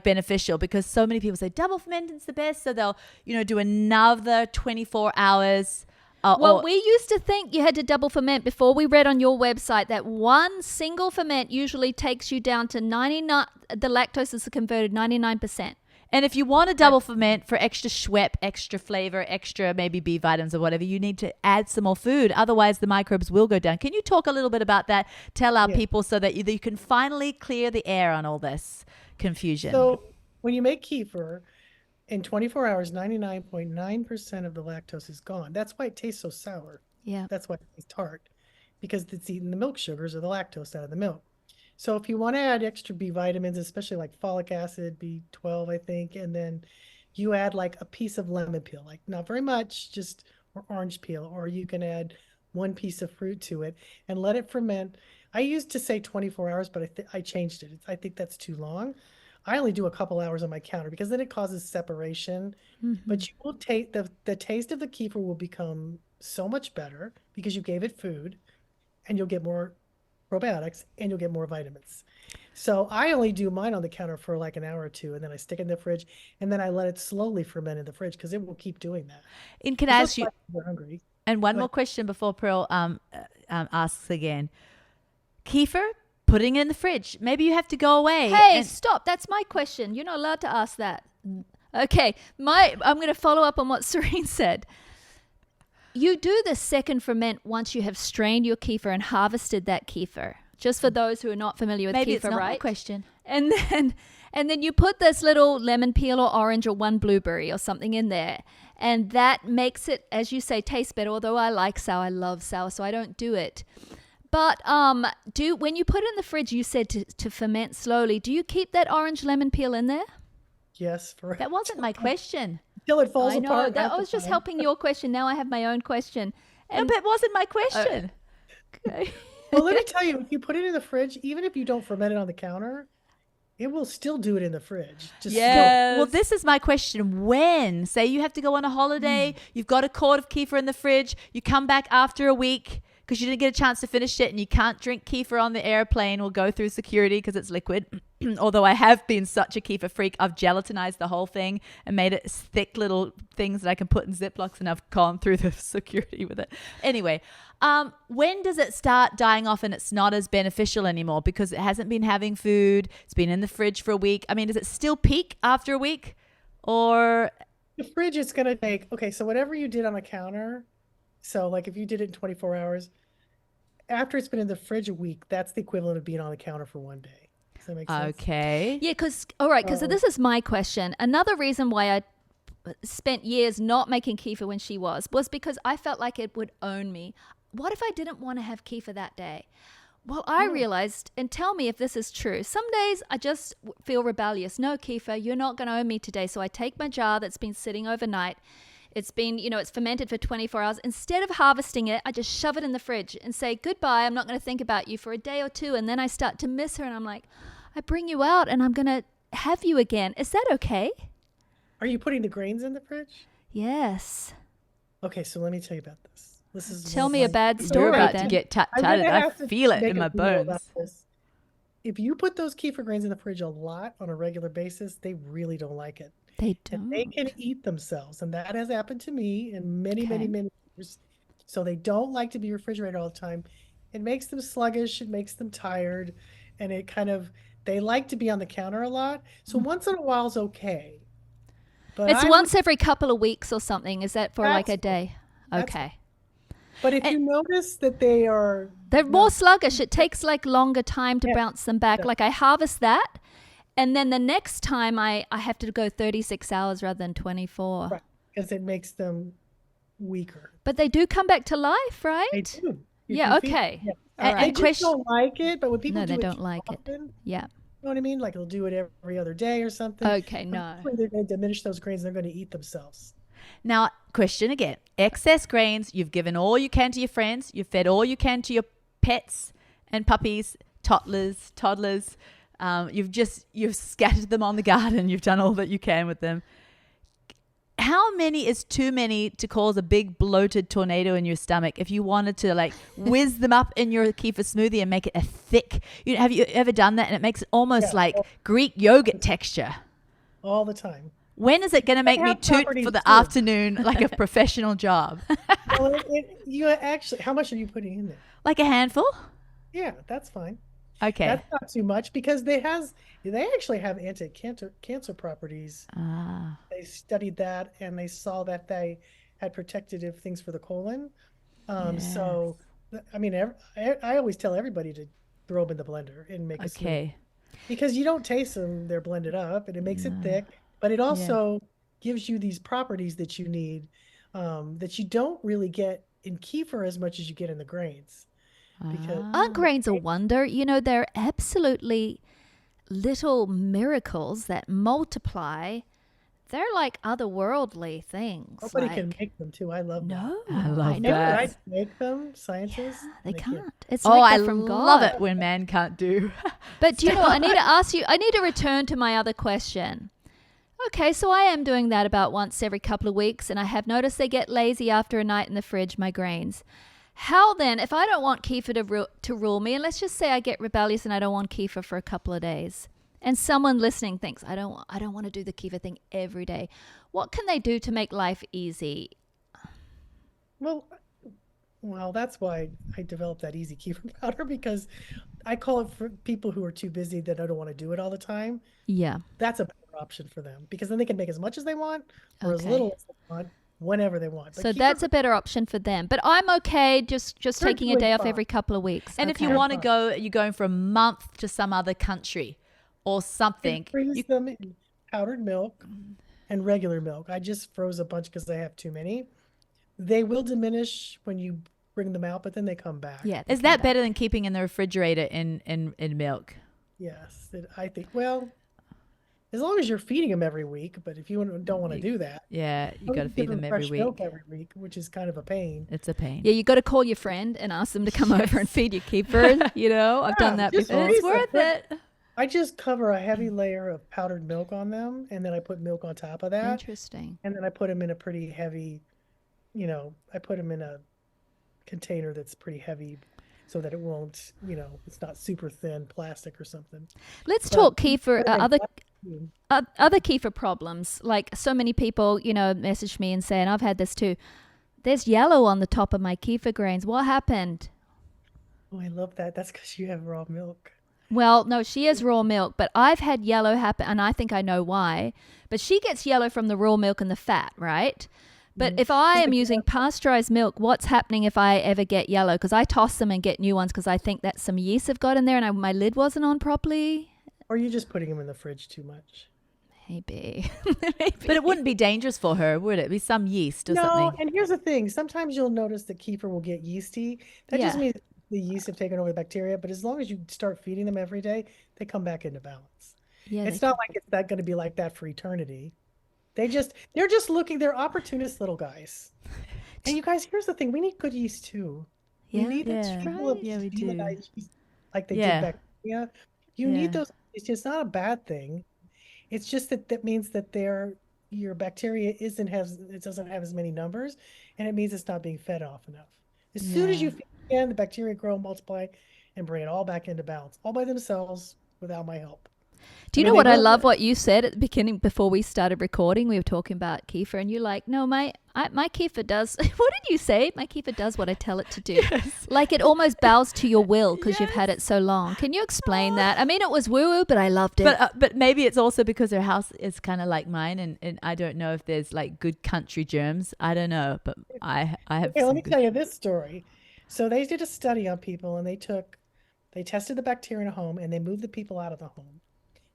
beneficial? Because so many people say double fermented's the best, so they'll do another 24 hours. Well, we used to think you had to double ferment before we read on your website that one single ferment usually takes you down to 99. The lactose is converted 99%. And if you want a double ferment for extra schwepp, extra flavor, extra maybe B vitamins or whatever, you need to add some more food. Otherwise, the microbes will go down. Can you talk a little bit about that? Tell our people so that you can finally clear the air on all this confusion. So when you make kefir, in 24 hours, 99.9% of the lactose is gone. That's why it tastes so sour. Yeah. That's why it tastes tart, because it's eating the milk sugars or the lactose out of the milk. So if you want to add extra B vitamins, especially like folic acid, B12, I think, and then you add like a piece of lemon peel, like not very much, just or orange peel, or you can add one piece of fruit to it and let it ferment. I used to say 24 hours, but I changed it. I think that's too long. I only do a couple hours on my counter because then it causes separation. But you will taste the taste of the kefir will become so much better because you gave it food, and you'll get more probiotics and you'll get more vitamins. So I only do mine on the counter for like an hour or two, and then I stick it in the fridge, and then I let it slowly ferment in the fridge because it will keep doing that. And can I ask you, We're hungry. and one more question before Pearl asks again. Kefir, putting it in the fridge. Maybe you have to go away. Hey, stop. That's my question. You're not allowed to ask that. Okay. I'm going to follow up on what Serene said. You do the second ferment once you have strained your kefir and harvested that kefir. Just for those who are not familiar with Maybe kefir, it's not right? my question. And then you put this little lemon peel or orange or one blueberry or something in there. And that makes it, as you say, taste better. Although I like sour, I love sour, so I don't do it. But when you put it in the fridge, you said to ferment slowly. Do you keep that orange lemon peel in there? Yes, That wasn't my question. Until it falls I know. apart. I was just helping your question. Now I have my own question. No, but it wasn't my question. Okay. Well, let me tell you, if you put it in the fridge, even if you don't ferment it on the counter, it will still do it in the fridge. Just Well, this is my question. When? Say you have to go on a holiday, you've got a quart of kefir in the fridge, you come back after a week because you didn't get a chance to finish it and you can't drink kefir on the airplane or go through security because it's liquid. Although I have been such a kefir freak, I've gelatinized the whole thing and made it thick little things that I can put in Ziplocs, and I've gone through the security with it. Anyway, when does it start dying off and it's not as beneficial anymore because it hasn't been having food, it's been in the fridge for a week? I mean, does it still peak after a week? Or the fridge is going to take, okay, so whatever you did on the counter, so like if you did it in 24 hours, after it's been in the fridge a week, that's the equivalent of being on the counter for one day. Does that make sense? Okay. Yeah, because this is my question. Another reason why I spent years not making kefir when she was because I felt like it would own me. What if I didn't want to have kefir that day? Well, I realized, and tell me if this is true, some days I just feel rebellious. No, kefir, you're not going to own me today. So I take my jar that's been sitting overnight. It's been, it's fermented for 24 hours. Instead of harvesting it, I just shove it in the fridge and say, goodbye, I'm not going to think about you for a day or two. And then I start to miss her and I'm like, I bring you out and I'm going to have you again. Is that okay? Are you putting the grains in the fridge? Yes. Okay, so let me tell you about this. Tell me a bad You're story about then. to get tatted. I feel it in my bones. If you put those kefir grains in the fridge a lot on a regular basis, they really don't like it. They And don't. they can eat themselves. And that has happened to me in many years. So they don't like to be refrigerated all the time. It makes them sluggish. It makes them tired. And they like to be on the counter a lot. So once in a while is okay. But It's once every couple of weeks or something. Is that for like a day? Okay. But if you notice that they're more sluggish. It takes like longer time to bounce them back. Like I harvest that. And then the next time I have to go 36 hours rather than 24. Right, because it makes them weaker. But they do come back to life, right? They do. Yeah, okay. Yeah. They just don't like it, but when people do they it don't too like often, it. Yeah. you know what I mean? Like they'll do it every other day or something. Okay, no. They're going to diminish those grains. They're going to eat themselves. Now, question again. Excess grains, you've given all you can to your friends. You've fed all you can to your pets and puppies, toddlers. You've scattered them on the garden. You've done all that you can with them. How many is too many to cause a big bloated tornado in your stomach if you wanted to like whiz them up in your kefir smoothie and make it a thick? Have you ever done that? And it makes it almost like Greek yogurt texture. All the time. When is it going to make me toot for the afternoon like a professional job? Well, you actually, how much are you putting in there? Like a handful? Yeah, that's fine. Okay. That's not too much because they actually have anti-cancer properties. They studied that and they saw that they had protective things for the colon. So, I mean, I always tell everybody to throw them in the blender and make a smoothie. Because you don't taste them, they're blended up and it makes it thick. But it also gives you these properties that you need that you don't really get in kefir as much as you get in the grains. Because Aren't grains a wonder? They're absolutely little miracles that multiply. They're like otherworldly things. Nobody can make them too. I love them. No, I love know. that. Right? Make them, scientists. They they can't. It's like they're from God. love it when man can't do. But do you know what? I need to ask you, I need to return to my other question. Okay, so I am doing that about once every couple of weeks, and I have noticed they get lazy after a night in the fridge, my grains. How then, if I don't want kefir to rule me, and let's just say I get rebellious and I don't want kefir for a couple of days, and someone listening thinks I don't want to do the kefir thing every day, what can they do to make life easy? Well, that's why I developed that easy kefir powder, because I call it for people who are too busy that I don't want to do it all the time. Yeah. That's a better option for them, because then they can make as much as they want or as Okay. little as they want whenever they want. But So kefir, that's a better option for them. But I'm okay just They're taking a doing day off fine. every couple of weeks. And if you Okay. want to go, you're going for a month to some other country or something. freeze them in powdered milk and regular milk. I just froze a bunch because I have too many. They will diminish when you bring them out, but then they come back. Yeah. they Is come that back. better than keeping in the refrigerator in milk? Yes, I think. Well, as long as you're feeding them every week, but if you don't want to do that, Yeah, you I got to would feed give them every fresh milk week. every week, which is kind of a pain. It's a pain. Yeah, you got to call your friend and ask them to come over and feed you kefir. You know, I've done that just before. freeze It's them. worth it. I just cover a heavy layer of powdered milk on them, and then I put milk on top of that, Interesting. and then I put them in a pretty heavy, I put them in a container that's pretty heavy so that it won't, it's not super thin plastic or something. Let's But talk kefir, what I other do- other kefir problems. Like so many people, message me and say, and I've had this too. There's yellow on the top of my kefir grains. What happened? Oh, I love that. That's because you have raw milk. Well, no, she has raw milk, but I've had yellow happen, and I think I know why. But she gets yellow from the raw milk and the fat, right? But if I am using pasteurized milk, what's happening if I ever get yellow? Because I toss them and get new ones because I think that some yeast have got in there and my lid wasn't on properly. Or you're just putting them in the fridge too much. Maybe. But it wouldn't be dangerous for her, would it? It'd be some yeast or No, something. and here's the thing. Sometimes you'll notice that kefir will get yeasty. That just Yeah. means the yeast have taken over the bacteria. But as long as you start feeding them every day, they come back into balance. Yeah, It's not like it's going to be like that for eternity. They're just looking, they're opportunist little guys. And you guys, here's the thing. We need good yeast too. We Yeah, need that yeah. stream of Yeah, we do. deionized yeast like they Yeah. did bacteria. You Yeah. need those. It's just not a bad thing. It's just that means that your bacteria doesn't have as many numbers, and it means it's not being fed off enough. As soon as you Yeah. feed it again, the bacteria grow, multiply, and bring it all back into balance, all by themselves without my help. Do you I know mean, what they I will- love what you said at the beginning before we started recording? We were talking about kefir and you're like, no, my kefir does, what did you say? My kefir does what I tell it to do. Like it almost bows to your will because you've had it so long. Can you explain that? I mean, it was woo-woo, but I loved it. But maybe it's also because her house is kind of like mine, and I don't know if there's like good country germs. I don't know, but I have. Okay, some let me good- tell you this story. So they did a study on people, and they tested the bacteria in a home, and they moved the people out of the home,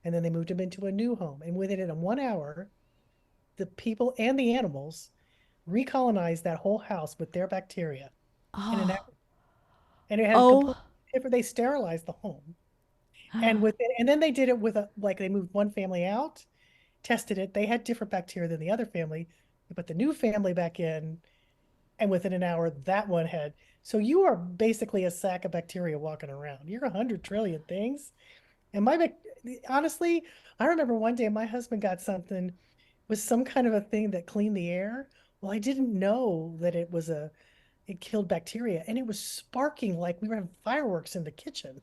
and then they moved them into a new home. And within in 1 hour, the people and the animals recolonized that whole house with their bacteria in an Oh, hour. And it had Oh. complete different. They sterilized the home, and then they did it with they moved one family out, tested it. They had different bacteria than the other family. They put the new family back in, and within an hour, that one had. So you are basically a sack of bacteria walking around. You're 100 trillion things. And honestly, I remember one day my husband got something, was some kind of a thing that cleaned the air. Well, I didn't know that it killed bacteria, and it was sparking like we were having fireworks in the kitchen.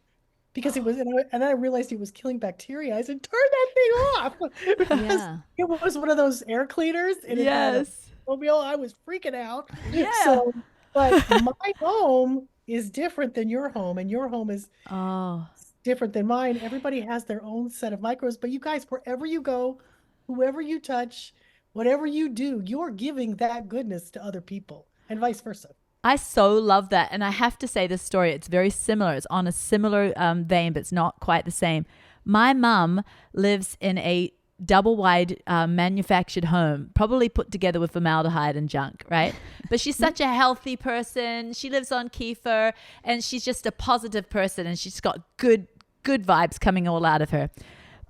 Because and then I realized it was killing bacteria. I said, turn that thing off. Because Yeah. it was one of those air cleaners. And it had yes. I was freaking out. Yeah. So, but my home is different than your home, and your home is Oh. different than mine. Everybody has their own set of microbes, but you guys, wherever you go, whoever you touch, whatever you do, you're giving that goodness to other people, and vice versa. I so love that. And I have to say this story, it's very similar. It's on a similar vein, but it's not quite the same. My mum lives in a double wide manufactured home, probably put together with formaldehyde and junk, right? But she's such a healthy person. She lives on kefir, and she's just a positive person, and she's got good vibes coming all out of her.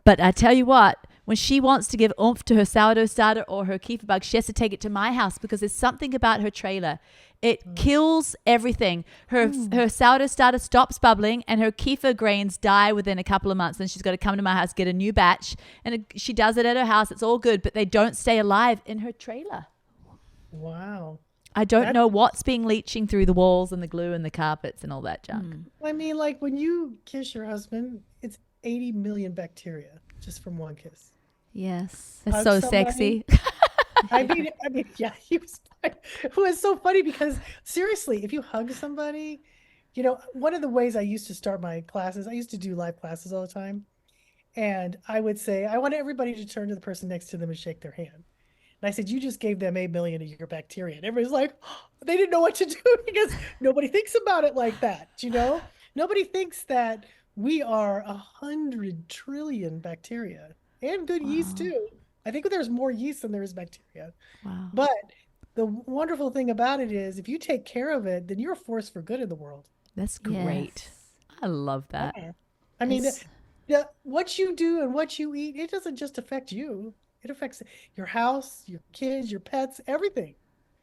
But I tell you what, when she wants to give oomph to her sourdough starter or her kefir bug, she has to take it to my house because there's something about her trailer. It kills everything. Her sourdough starter stops bubbling, and her kefir grains die within a couple of months. Then she's got to come to my house, get a new batch, and she does it at her house. It's all good, but they don't stay alive in her trailer. Wow. I don't That- know what's being leaching through the walls and the glue and the carpets and all that junk. I mean, like when you kiss your husband, it's 80 million bacteria just from one kiss. Yes. That's Hug so somebody. sexy. I mean, yeah, it was so funny because seriously, if you hug somebody, you know, one of the ways I used to start my classes, I used to do live classes all the time. And I would say, I want everybody to turn to the person next to them and shake their hand. And I said, you just gave them 8 million of your bacteria. And everybody's like, they didn't know what to do because nobody thinks about it like that. You know, nobody thinks that we are 100 trillion bacteria and good yeast too. I think there's more yeast than there is bacteria. Wow. But the wonderful thing about it is if you take care of it, then you're a force for good in the world. That's great. Yes. I love that. Yeah. I mean, It's- what you do and what you eat, it doesn't just affect you. It affects your house, your kids, your pets, everything.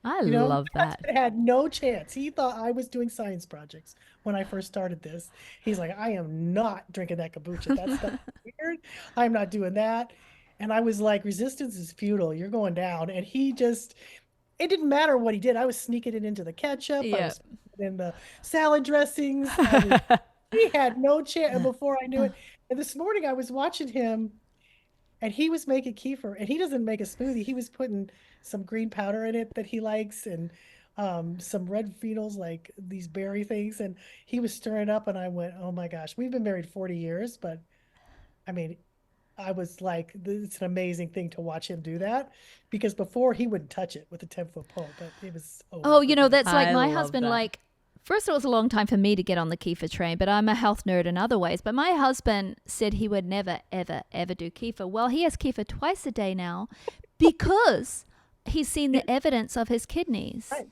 I You know, love my that. husband had no chance. He thought I was doing science projects when I first started this. He's like, I am not drinking that kombucha. That's stuff is weird. I'm not doing that. And I was like, resistance is futile. You're going down. And he just, it didn't matter what he did. I was sneaking it into the ketchup. I Yeah. was sneaking it in the salad dressings. He had no chance. And before I knew it, and this morning I was watching him and he was making kefir and he doesn't make a smoothie. He was putting some green powder in it that he likes and some red phenols, like these berry things. And he was stirring up and I went, oh my gosh, we've been married 40 years. But I mean, I was like, it's an amazing thing to watch him do that because before he wouldn't touch it with a 10-foot pole, but it was, Oh, you know, that's like I my love husband, that. like, first it was a long time for me to get on the kefir train, but I'm a health nerd in other ways. But my husband said he would never, ever, ever do kefir. Well, he has kefir twice a day now because he's seen the evidence of his kidneys. Right.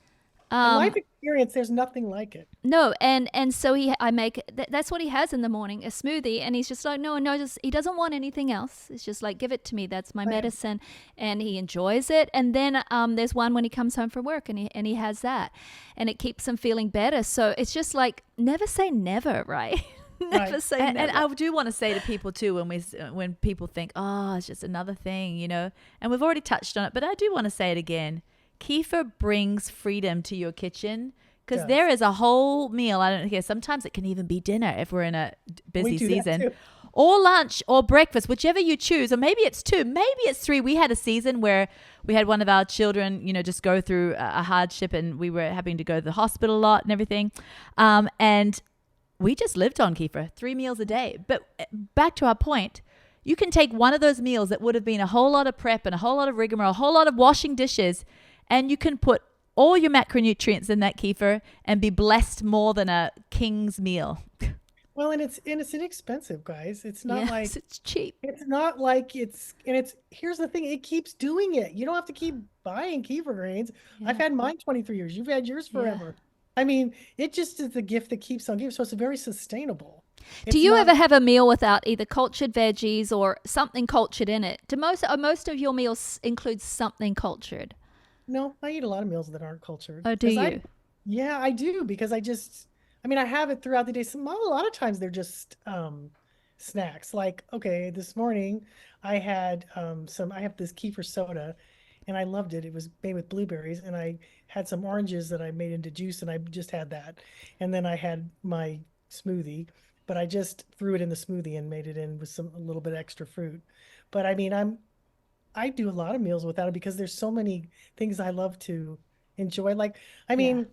In life experience, there's nothing like it. No, and so I make that's what he has in the morning, a smoothie, and he's just like no, just he doesn't want anything else. It's just like give it to me, that's my medicine, and he enjoys it. And then there's one when he comes home from work, and he has that, and it keeps him feeling better. So it's just like never say never, right? Never Right. say And never. I do want to say to people too, when people think, oh, it's just another thing, you know, and we've already touched on it, but I do want to say it again. Kefir brings freedom to your kitchen because Yes. there is a whole meal. I don't care. Sometimes it can even be dinner if we're in a busy We do that season, too. or lunch or breakfast, whichever you choose. Or maybe it's 2, maybe it's 3. We had a season where we had one of our children, you know, just go through a hardship, and we were having to go to the hospital a lot and everything, and we just lived on kefir 3 meals a day. But back to our point. You can take one of those meals that would have been a whole lot of prep and a whole lot of rigmarole, a whole lot of washing dishes, and you can put all your macronutrients in that kefir and be blessed more than a king's meal. Well, and it's inexpensive, guys. It's not Yes, like it's cheap. here's the thing, it keeps doing it. You don't have to keep buying kefir grains. I've had mine 23 years. You've had yours forever. I mean, it just is the gift that keeps on giving. So it's very sustainable. Do you ever have a meal without either cultured veggies or something cultured in it? Do most of your meals include something cultured? No, I eat a lot of meals that aren't cultured. Oh, do 'Cause you? Yeah, I do because I mean, I have it throughout the day. A lot of times they're just snacks. Like, okay, this morning I had I have this kefir soda and I loved it. It was made with blueberries and I had some oranges that I made into juice and I just had that. And then I had my smoothie, but I just threw it in the smoothie and made it in with a little bit extra fruit. But I mean, I do a lot of meals without it because there's so many things I love to enjoy. Like, I mean,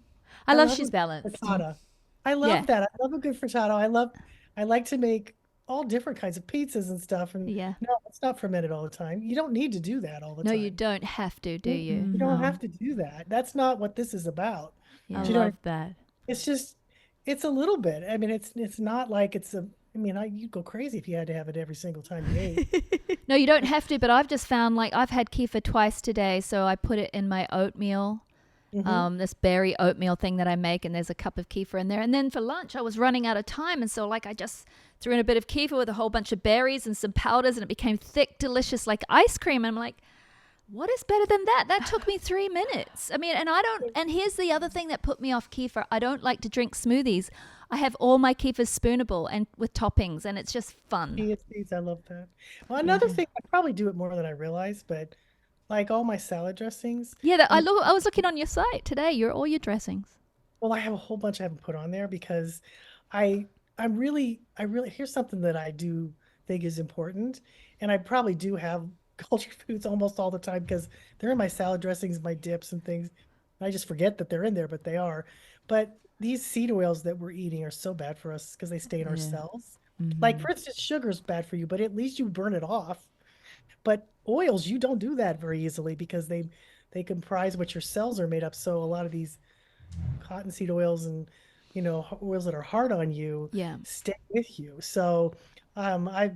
I love a she's good balanced. frittata. I love Yeah. that. I love a good frittata. I like to make all different kinds of pizzas and stuff. And Yeah. no, it's not fermented all the time. You don't need to do that all the No, time. you don't have to, do you? You don't have to do that. That's not what this is about. I Do you know what love that. It's just, it's a little bit. I mean, it's not like you'd go crazy if you had to have it every single time you ate. No, you don't have to, but I've just found like I've had kefir twice today, so I put it in my oatmeal, this berry oatmeal thing that I make, and there's a cup of kefir in there. And then for lunch, I was running out of time, and so like I just threw in a bit of kefir with a whole bunch of berries and some powders, and it became thick, delicious like ice cream. And I'm like, what is better than that? That took me 3 minutes. I mean, and here's the other thing that put me off kefir. I don't like to drink smoothies. I have all my kefir spoonable and with toppings, and it's just fun. Chia seeds, I love that. Well, another thing, I probably do it more than I realize, but like all my salad dressings. Yeah, I was looking on your site today. All your dressings. Well, I have a whole bunch I haven't put on there because I I really here's something that I do think is important, and I probably do have cultured foods almost all the time because they're in my salad dressings, my dips and things. I just forget that they're in there, but they are. But these seed oils that we're eating are so bad for us because they stay in our Yeah. cells. Like Mm-hmm. for instance, sugar is bad for you, but at least you burn it off. But oils, you don't do that very easily because they comprise what your cells are made up. So a lot of these cottonseed oils and oils that are hard on you Yeah. stay with you. So I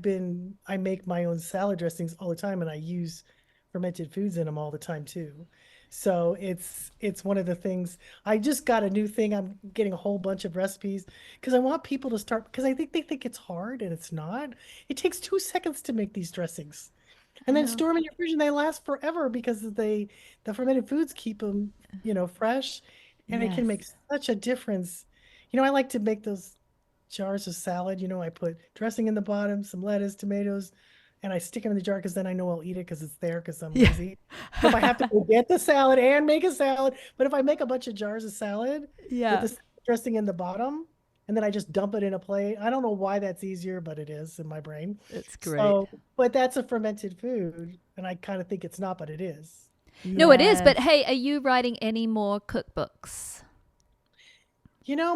make my own salad dressings all the time, and I use fermented foods in them all the time too. So it's one of the things. I just got a new thing. I'm getting a whole bunch of recipes because I want people to start, because I think they think it's hard and it's not. It takes 2 seconds to make these dressings, I and then know. store them in your fridge, and they last forever because the fermented foods keep them, fresh, and it can Yes. make such a difference. I like to make those jars of salad. I put dressing in the bottom, some lettuce, tomatoes, and I stick them in the jar because then I know I'll eat it because it's there because I'm Yeah. lazy. So if I have to go get the salad and make a salad, but if I make a bunch of jars of salad with Yeah. the dressing in the bottom, and then I just dump it in a plate. I don't know why that's easier, but it is in my brain. That's great. So, but that's a fermented food, and I kind of think it's not, but it is. No, it is. But Yes. hey, are you writing any more cookbooks?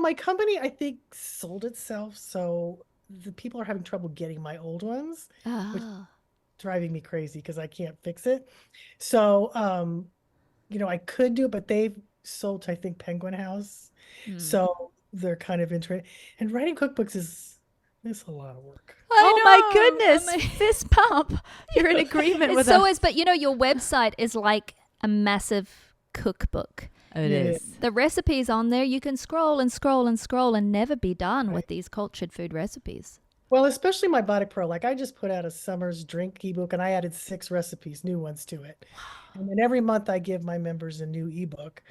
My company, I think, sold itself, so the people are having trouble getting my old ones, which is Ah. driving me crazy because I can't fix it. So, I could do it, but they've sold to, I think, Penguin House. Hmm. So they're kind of interested. And writing cookbooks is a lot of work. Oh my I goodness. mean, Fist pump. You're in agreement it's with so us. is, but your website is like a massive cookbook. It Yeah. is. The recipes on there, you can scroll and scroll and scroll and never be done Right. with these cultured food recipes. Well, especially my Body Pro. Like I just put out a summer's drink ebook and I added 6 recipes, new ones to it. And then every month I give my members a new ebook.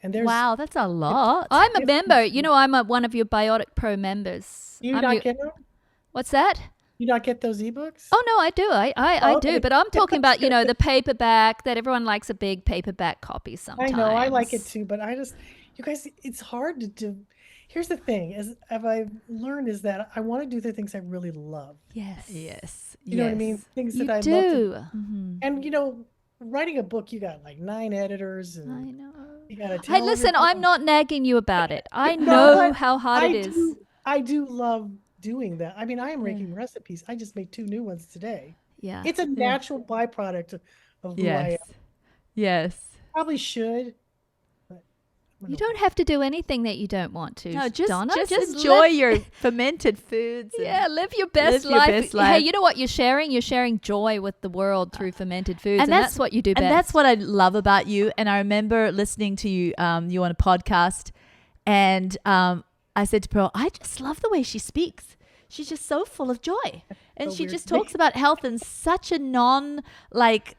And Wow, that's a it- lot. I'm a it's member. I'm one of your Biotic Pro members. you I'm not your- get them? What's that? You not get those ebooks? Oh no, I do. I Oh, do. okay. But I'm talking about, the paperback, that everyone likes a big paperback copy I sometimes. know, I like it too, but you guys, it's hard to do. Here's the thing, I've learned is that I want to do the things I really love. Yes. Yes. You know what I mean? Things You that I love to do. Mm-hmm. And writing a book, you got like 9 editors I and know. you gotta Hey, tell listen, everybody. I'm not nagging you about it. I No, know but how hard I it is. I do love doing that. I mean, I am Yeah. making recipes. I just made 2 new ones today. Yeah. It's a Yeah. natural byproduct of who I Yes. am. Yes. Probably should, but I'm You gonna don't have to do anything that you don't want to, No, just Donna. enjoy live- your fermented foods. And Yeah, live your best live your life. best Hey, life. you know what you're sharing? You're sharing joy with the world through fermented foods, and that's what you do best. And that's what I love about you. And I remember listening to you on a podcast, and I said to Pearl, I just love the way she speaks. She's just so full of joy, and so she weird just to me. talks about health in such a like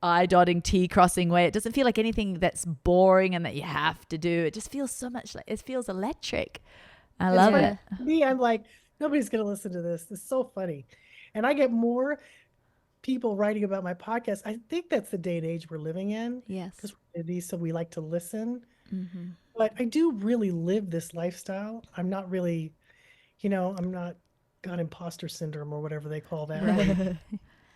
I-dotting T-crossing way. It doesn't feel like anything that's boring and that you have to do. It just feels so much like it feels electric. I It's love funny. it. Me, I'm like, nobody's gonna listen to this. It's so funny. And I get more people writing about my podcast. I think that's the day and age we're living in Yes. because we're busy, so we like to listen. Mm-hmm. But I do really live this lifestyle. I'm not really, I'm not got imposter syndrome or whatever they call that. Right.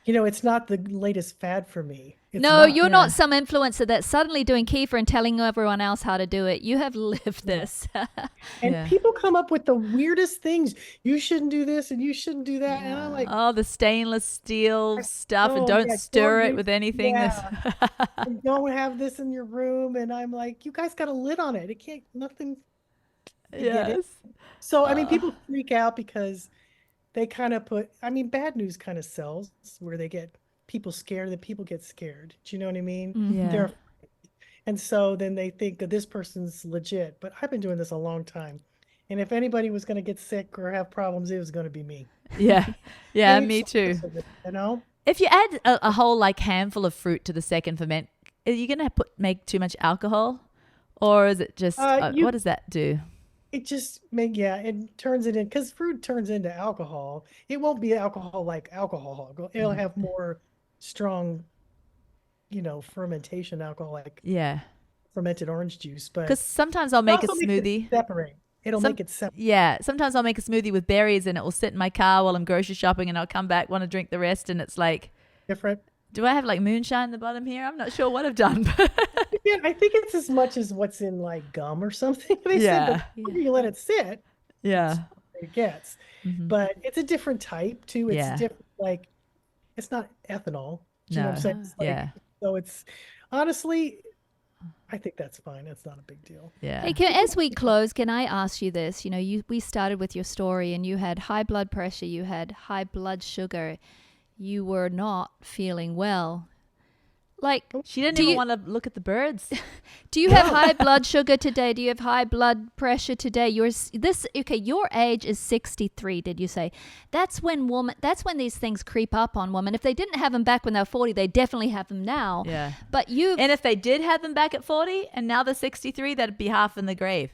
It's not the latest fad for me. It's No, not. you're Yeah. not some influencer that's suddenly doing kefir and telling everyone else how to do it. You have lived this. And Yeah. people come up with the weirdest things. You shouldn't do this and you shouldn't do that. And I'm like, Oh, the stainless steel stuff, and oh, don't yeah, stir don't it with anything. yeah. And don't have this in your room. And I'm like, you guys got a lid on it. It can't, nothing to get in. Yes. So, I mean, people freak out because they kind of bad news kind of sells where they get people scared, that people get scared. Do you know what I mean? Yeah. They're, and so then they think that this person's legit, but I've been doing this a long time. And if anybody was going to get sick or have problems, it was going to be me. Yeah. Yeah, Any me too. source of it, you know? If you add a whole handful of fruit to the second ferment, are you going to make too much alcohol? Or is it just, what does that do? It just it turns it in, because fruit turns into alcohol. It won't be alcohol like alcohol. It'll have more strong fermentation alcohol, like Yeah. fermented orange juice, but Because sometimes I'll it make a also makes it smoothie. separate. It'll Some, make it separate. yeah. Sometimes I'll make a smoothie with berries and it will sit in my car while I'm grocery shopping and I'll come back, want to drink the rest. And it's like, Different. do I have like moonshine in the bottom here? I'm not sure what I've done. Yeah, I think it's as much as what's in like gum or something. They said Yeah. the longer you let it sit, the Yeah. stronger it gets. Mhm. But it's a different type too. It's Yeah. different, like it's not ethanol. Do you know what I'm saying? No. It's like, Yeah. so it's honestly, I think that's fine. It's not a big deal. Yeah. Hey, as we close, can I ask you this? We started with your story, and you had high blood pressure, you had high blood sugar, you were not feeling well. Like, She didn't do even you- want to look at the birds. do you have high blood sugar today? Do you have high blood pressure today? Your age is 63, did you say? That's when these things creep up on women. If they didn't have them back when they were 40, they definitely have them now. Yeah. But And if they did have them back at 40 and now they're 63, that'd be half in the grave.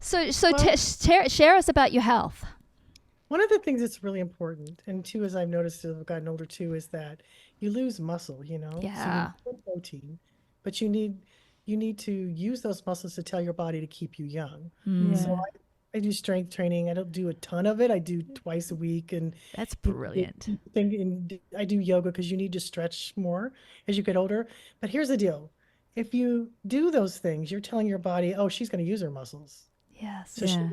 share us about your health. One of the things that's really important, and too, as I've noticed as I've gotten older too, is that you lose muscle, Yeah. So you need protein, but you need to use those muscles to tell your body to keep you young. So I do strength training. I don't do a ton of it. I do twice a week, and That's brilliant. I do yoga because you need to stretch more as you get older. But here's the deal. If you do those things, you're telling your body, oh, she's going to use her muscles. Yes. So Yeah.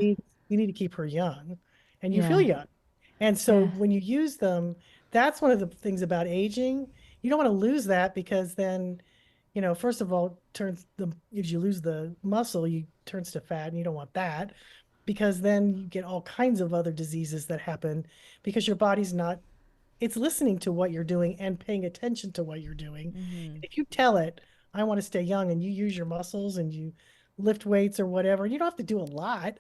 you need to keep her young, and you Yeah. feel young. And so Yeah. when you use them, that's one of the things about aging. You don't want to lose that because then, first of all, if you lose the muscle, you turns to fat, and you don't want that because then you get all kinds of other diseases that happen because your body's not, it's listening to what you're doing and paying attention to what you're doing. If you tell it, I want to stay young, and you use your muscles and you lift weights or whatever, you don't have to do a lot.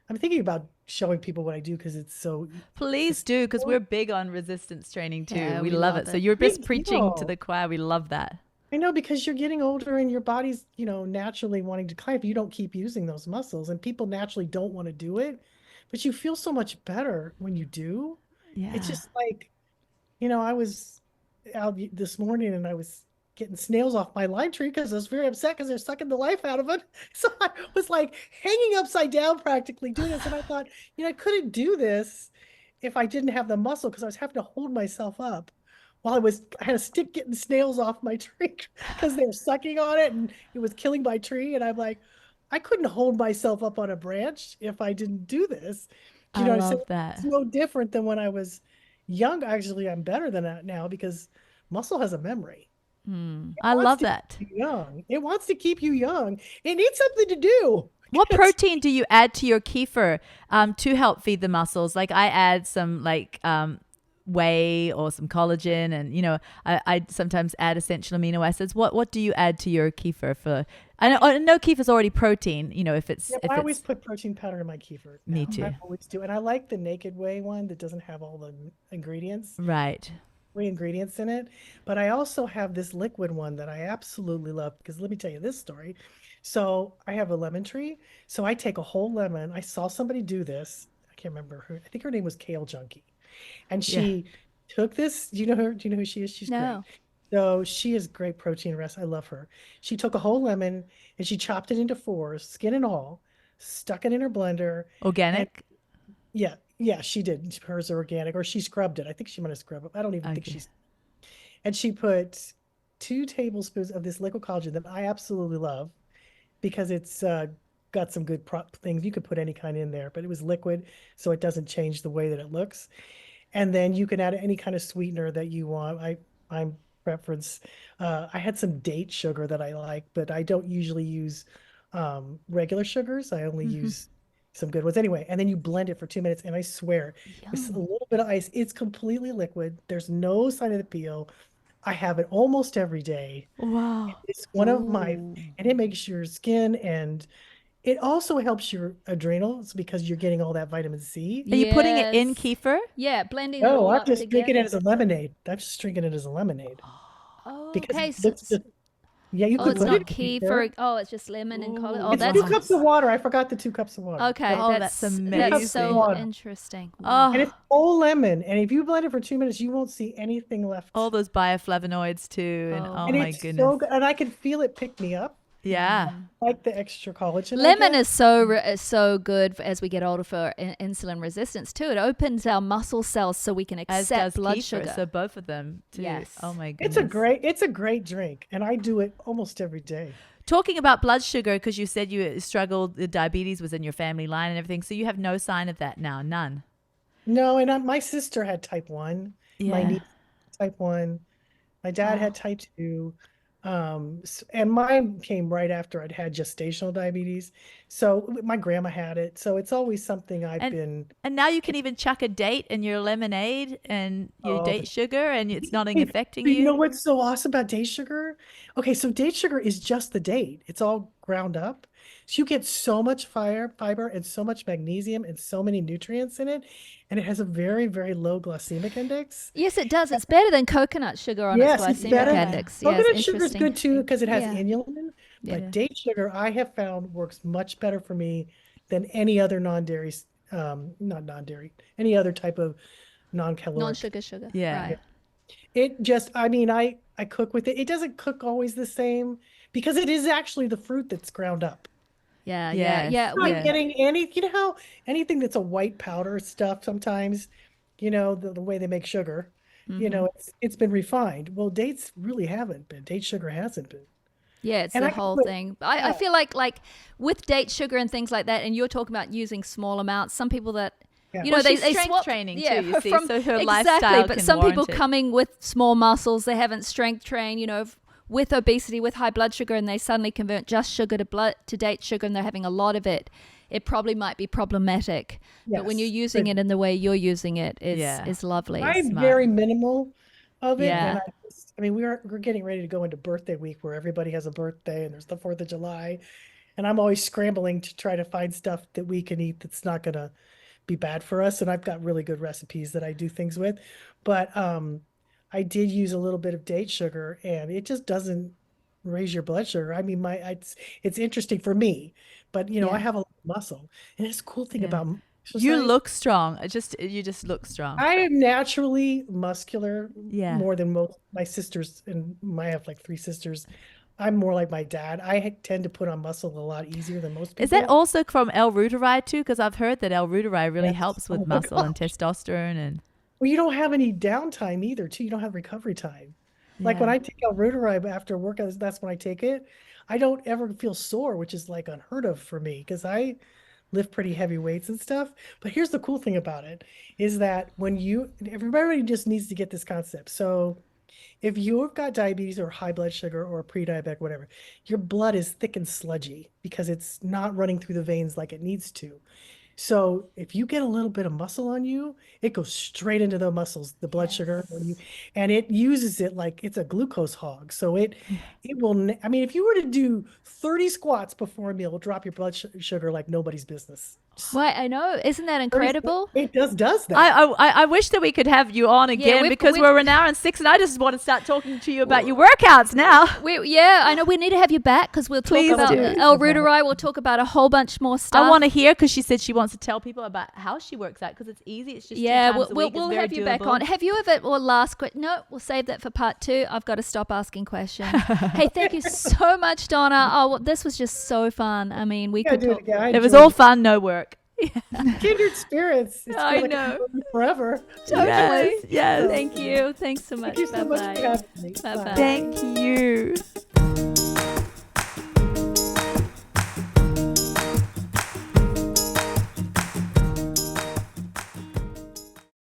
I'm thinking about showing people what I do because it's so. Please do, because we're big on resistance training too. Yeah, we we love love it. So it. you're just Big preaching to deal. the choir. We love that. I know, because you're getting older and your body's, naturally wanting to climb if you don't keep using those muscles, and people naturally don't want to do it, but you feel so much better when you do. Yeah. It's just like, I was out this morning and I was getting snails off my lime tree because I was very upset because they're sucking the life out of it. So I was like hanging upside down practically doing this. And I thought, I couldn't do this if I didn't have the muscle because I was having to hold myself up while I had a stick getting snails off my tree because they were sucking on it and it was killing my tree. And I'm like, I couldn't hold myself up on a branch if I didn't do this. Do you I know what I'm love saying? that. It's no different than when I was young. Actually, I'm better than that now because muscle has a memory. I Wants love to that. keep you young. It wants to keep you young. It needs something to do. What protein do you add to your kefir to help feed the muscles? Like I add some whey or some collagen, and I sometimes add essential amino acids. What do you add to your kefir for? I know kefir's already protein. If it's Yeah, if I it's always put protein powder in my kefir. Me now. too. I always do. And I like the naked whey one that doesn't have all the ingredients. right. Ingredients in it, but I also have this liquid one that I absolutely love because let me tell you this story. So I have a lemon tree. So I take a whole lemon. I saw somebody do this. I can't remember her. I think her name was Kale Junkie. And she took this. Do you know her? Do you know who she is? She's No. great. So she is great protein rest. I love her. She took a whole lemon and she chopped it into fours, skin and all, stuck it in her blender. Organic. Yeah, she did. Hers are organic, or she scrubbed it. I think she might have scrubbed it. I don't even think Okay. she's. And she put 2 tablespoons of this liquid collagen that I absolutely love because it's got some good things. You could put any kind in there, but it was liquid, so it doesn't change the way that it looks. And then you can add any kind of sweetener that you want. I'm preference. I had some date sugar that I like, but I don't usually use regular sugars. I only use some good ones anyway. And then you blend it for 2 minutes, and I swear, with a little bit of ice, it's completely liquid. There's no sign of the peel. I have it almost every day. Wow. It's one of my, and it makes your skin, and it also helps your adrenals because you're getting all that vitamin C. Are you putting it in Yes. kefir? Yeah, blending it No, all I'm up just drinking it together. as a lemonade. I'm just drinking it as a lemonade Oh, because okay. it looks just Yeah, you Oh, could it's put not it in kefir. kefir. Oh, it's just lemon and cauliflower. Oh, Ooh. It's that's 2 cups of water. I forgot the 2 cups of water. okay. Oh, that's that's That's so amazing. interesting. Wow. And Oh, it's whole lemon. And if you blend it for 2 minutes, you won't see anything left. all those bioflavonoids too. And Oh, oh And my it's goodness. so good. And I can feel it pick me up. Yeah. Like the extra collagen. Lemon is so good as we get older for insulin resistance too. It opens our muscle cells so we can As accept does blood kefir. sugar. So both of them too. Yes. Oh my goodness. It's a great drink. And I do it almost every day. Talking about blood sugar, because you said you struggled, the diabetes was in your family line and everything. So you have no sign of that now, none. No, and my sister had type 1. My Yeah. niece had type 1. My dad Oh. had type 2. And mine came right after I'd had gestational diabetes. So my grandma had it. So it's always something I've been. And now you can even chuck a date in your lemonade and your Oh, date sugar, and it's not Hey, affecting you know you. what's so awesome about date sugar? Okay, so date sugar is just the date. It's all ground up. So you get so much fiber and so much magnesium and so many nutrients in it. And it has a very, very low glycemic index. Yes, it does. It's better than coconut sugar on Yes, its it's glycemic better. index. Yeah, Coconut it's sugar is interesting. good too because it has Yeah. inulin. But Yeah. date sugar, I have found, works much better for me than any other non-dairy, not non-dairy, any other type of non-caloric. Non-sugar. Yeah. Right. It just, I mean, I cook with it. It doesn't cook always the same because it is actually the fruit that's ground up. Yeah. Yes. Yeah. You're not Yeah. getting you know how anything that's a white powder stuff sometimes, the way they make sugar, it's been refined. Well, dates really haven't been. Date sugar hasn't been. Yeah, it's And the I can whole put- thing. I feel like with date sugar and things like that, and you're talking about using small amounts. Some people that Yeah. Well, they she's strength swap training yeah, too, you see, from, so her exactly. lifestyle But can some people warrant it. coming with small muscles, they haven't strength trained, with obesity, with high blood sugar, and they suddenly convert just sugar to date sugar, and they're having a lot of it. It probably might be problematic. But when you're Yes, using but- it in the way you're using it, Yeah. it's lovely. I'm smart. very minimal of it. Yeah. And we're getting ready to go into birthday week where everybody has a birthday and there's the 4th of July. And I'm always scrambling to try to find stuff that we can eat that's not going to be bad for us. And I've got really good recipes that I do things with. But I did use a little bit of date sugar and it just doesn't raise your blood sugar. I mean, it's interesting for me, but Yeah. I have a lot of muscle. And it's a cool thing Yeah. about You exercise. look strong. You just look strong. I am naturally muscular Yeah. more than most my sisters, and I have like 3 sisters. I'm more like my dad. I tend to put on muscle a lot easier than most people. Is that also from L-Reuteri too? Because I've heard that L-Reuteri really Yes. helps Oh with my muscle and testosterone and Well, you don't have any downtime either, too. You don't have recovery time. Like when Yeah. I take L-Reuteri after work, that's when I take it. I don't ever feel sore, which is like unheard of for me because I lift pretty heavy weights and stuff. But here's the cool thing about it is that everybody just needs to get this concept. So if you've got diabetes or high blood sugar or pre-diabetic, whatever, your blood is thick and sludgy because it's not running through the veins like it needs to. So if you get a little bit of muscle on you, it goes straight into the muscles, the blood sugar, and it uses it like it's a glucose hog. So it will, I mean, if you were to do 30 squats before a meal, it'll drop your blood sugar like nobody's business. Why, I know. Isn't that incredible? It does that. I wish that we could have you on again because we- we're an hour and 6 and I just want to start talking to you about your workouts now. I know we need to have you back because we'll talk Please about do. L-Reuteri. We'll talk about a whole bunch more stuff. I want to hear because she said she wants to tell people about how she works out because it's easy. It's just 2 times a week. we'll It's very have you back doable. on. Have you ever, or last question? No, we'll save that for part 2. I've got to stop asking questions. Hey, thank you so much, Donna. Oh, well, this was just so fun. I mean, we could do it talk. again. I It was enjoyed all fun, no work. kindred spirits. It's I been like know. forever. Yes, yes. Thank you. Thanks so much. Thank you so much for Bye-bye. having me. Bye-bye. Thank you.